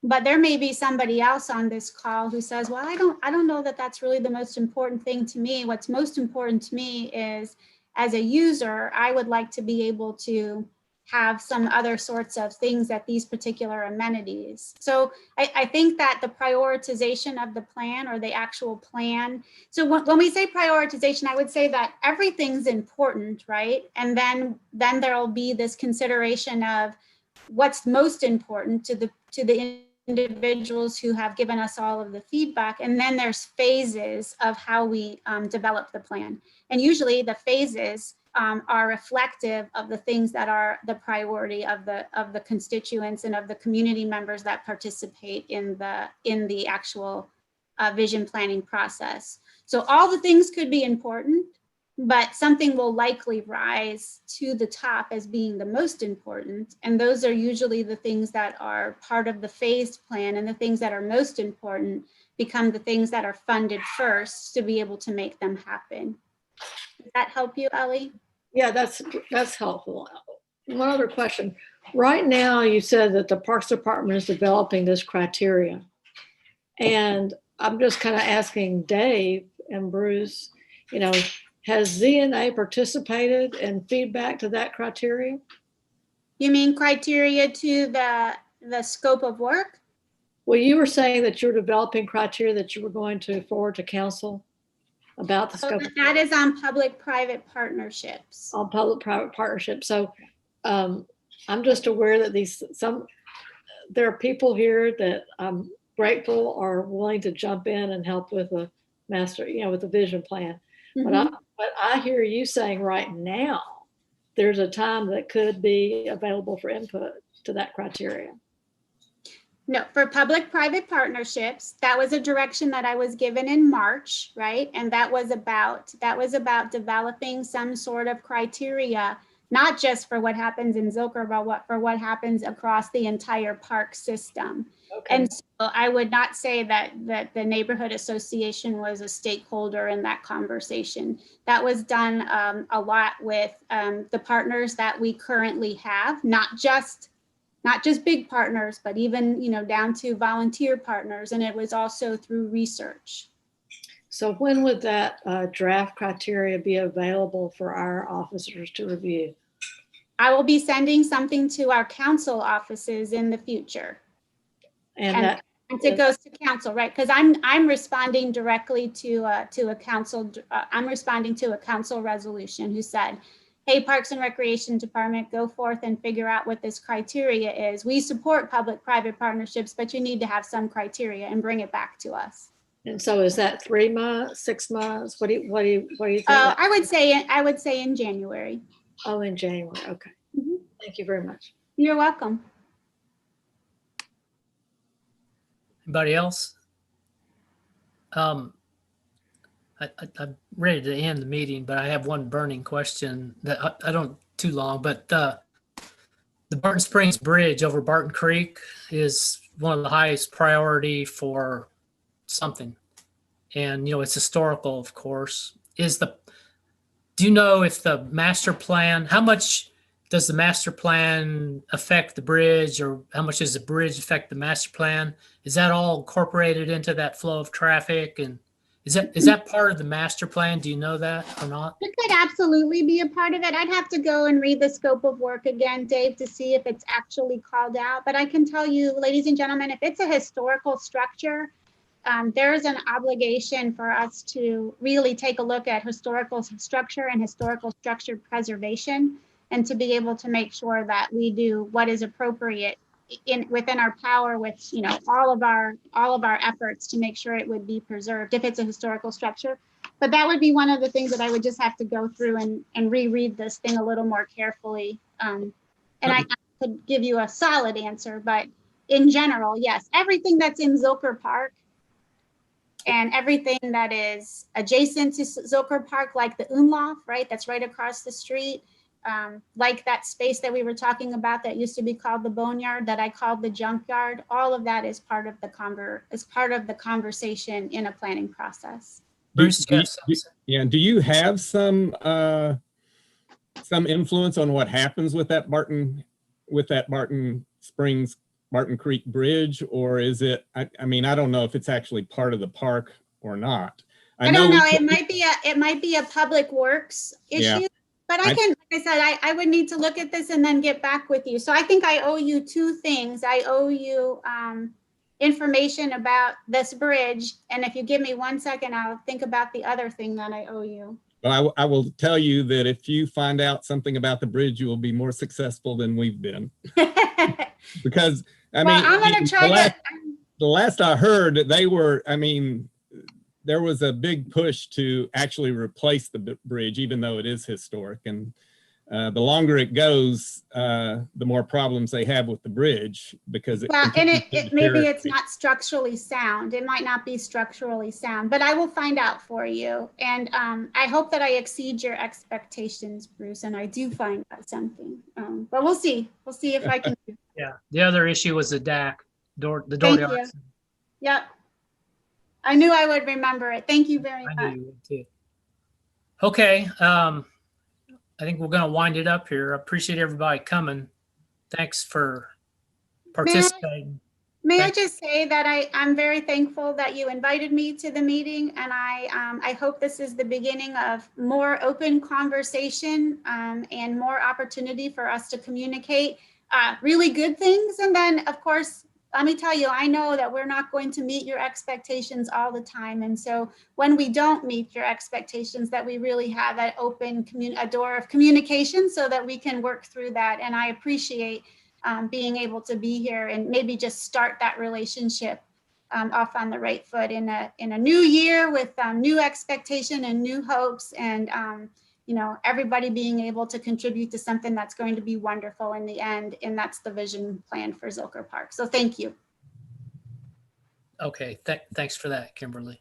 [SPEAKER 9] But there may be somebody else on this call who says, well, I don't know that that's really the most important thing to me. What's most important to me is, as a user, I would like to be able to have some other sorts of things at these particular amenities. So I think that the prioritization of the plan, or the actual plan. So when we say prioritization, I would say that everything's important, right? And then there'll be this consideration of what's most important to the individuals who have given us all of the feedback. And then there's phases of how we develop the plan. And usually the phases are reflective of the things that are the priority of the constituents and of the community members that participate in the actual vision planning process. So all the things could be important, but something will likely rise to the top as being the most important. And those are usually the things that are part of the phased plan, and the things that are most important become the things that are funded first to be able to make them happen. Does that help you, Ellie?
[SPEAKER 10] Yeah, that's helpful. One other question. Right now, you said that the Parks Department is developing this criteria. And I'm just kind of asking Dave and Bruce, has ZNA participated in feedback to that criteria?
[SPEAKER 9] You mean criteria to the scope of work?
[SPEAKER 10] Well, you were saying that you're developing criteria that you were going to forward to council about the scope.
[SPEAKER 9] That is on public-private partnerships.
[SPEAKER 10] On public-private partnerships. So I'm just aware that there are people here that I'm grateful are willing to jump in and help with a master, with the vision plan. Mm-hmm. But I hear you saying right now, there's a time that could be available for input to that criteria.
[SPEAKER 9] No, for public-private partnerships, that was a direction that I was given in March, right? And that was about developing some sort of criteria, not just for what happens in Zilker, but for what happens across the entire park system.
[SPEAKER 10] Okay.
[SPEAKER 9] And so I would not say that the neighborhood association was a stakeholder in that conversation. That was done a lot with the partners that we currently have, not just big partners, but even, you know, down to volunteer partners. And it was also through research.
[SPEAKER 10] So when would that draft criteria be available for our officers to review?
[SPEAKER 9] I will be sending something to our council offices in the future. And it goes to council, right? Because I'm responding directly to a council. I'm responding to a council resolution who said, "Hey, Parks and Recreation Department, go forth and figure out what this criteria is. We support public-private partnerships, but you need to have some criteria and bring it back to us."
[SPEAKER 10] And so is that 3 months, 6 months? What do you think?
[SPEAKER 9] I would say in January.
[SPEAKER 10] Oh, in January. Okay.
[SPEAKER 9] Mm-hmm.
[SPEAKER 10] Thank you very much.
[SPEAKER 9] You're welcome.
[SPEAKER 1] Anybody else? I'm ready to end the meeting, but I have one burning question that I don't too long, but the Barton Springs Bridge over Barton Creek is one of the highest priority for something. And, you know, it's historical, of course. Do you know if the master plan, how much does the master plan affect the bridge, or how much does the bridge affect the master plan? Is that all incorporated into that flow of traffic? And is that part of the master plan? Do you know that or not?
[SPEAKER 9] It could absolutely be a part of it. I'd have to go and read the scope of work again, Dave, to see if it's actually called out. But I can tell you, ladies and gentlemen, if it's a historical structure, there is an obligation for us to really take a look at historical structure and historical structure preservation, and to be able to make sure that we do what is appropriate within our power, with, you know, all of our efforts to make sure it would be preserved if it's a historical structure. But that would be one of the things that I would just have to go through and reread this thing a little more carefully. And I could give you a solid answer, but in general, yes, everything that's in Zilker Park and everything that is adjacent to Zilker Park, like the Umlauf, right? That's right across the street. Like that space that we were talking about that used to be called the Boneyard, that I called the junkyard. All of that is part of the conversation in a planning process.
[SPEAKER 1] Bruce,
[SPEAKER 2] do you have some influence on what happens with that Barton Springs Barton Creek Bridge, or is it? I mean, I don't know if it's actually part of the park or not.
[SPEAKER 9] I don't know. It might be a public works issue.
[SPEAKER 2] Yeah.
[SPEAKER 9] But like I said, I would need to look at this and then get back with you. So I think I owe you two things. I owe you information about this bridge. And if you give me 1 second, I'll think about the other thing that I owe you.
[SPEAKER 2] Well, I will tell you that if you find out something about the bridge, you will be more successful than we've been. Because, I mean,
[SPEAKER 9] I'm going to try
[SPEAKER 2] the last I heard, there was a big push to actually replace the bridge, even though it is historic. And the longer it goes, the more problems they have with the bridge, because
[SPEAKER 9] maybe it's not structurally sound. It might not be structurally sound, but I will find out for you. And I hope that I exceed your expectations, Bruce, and I do find out something. But we'll see. We'll see if I can.
[SPEAKER 1] Yeah. The other issue was the DAC, the door.
[SPEAKER 9] Thank you. Yep. I knew I would remember it. Thank you very much.
[SPEAKER 1] I knew you would too. Okay. I think we're going to wind it up here. I appreciate everybody coming. Thanks for participating.
[SPEAKER 9] May I just say that I'm very thankful that you invited me to the meeting, and I hope this is the beginning of more open conversation and more opportunity for us to communicate really good things. And then, of course, let me tell you, I know that we're not going to meet your expectations all the time. And so when we don't meet your expectations, that we really have that open a door of communication so that we can work through that. And I appreciate being able to be here and maybe just start that relationship off on the right foot in a new year with new expectation and new hopes, and you know, everybody being able to contribute to something that's going to be wonderful in the end. And that's the vision plan for Zilker Park. So thank you.
[SPEAKER 1] Okay. Thanks for that, Kimberly.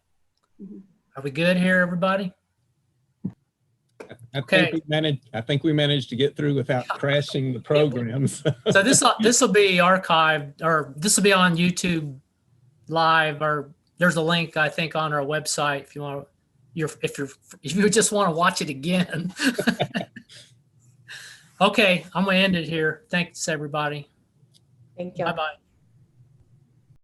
[SPEAKER 9] Mm-hmm.
[SPEAKER 1] Are we good here, everybody?
[SPEAKER 2] I think we managed to get through without crashing the programs.
[SPEAKER 1] So this will be archived, or this will be on YouTube Live, or there's a link I think on our website if you want. If you just want to watch it again. Okay, I'm gonna end it here. Thanks everybody.
[SPEAKER 4] Thank you.
[SPEAKER 1] Bye bye.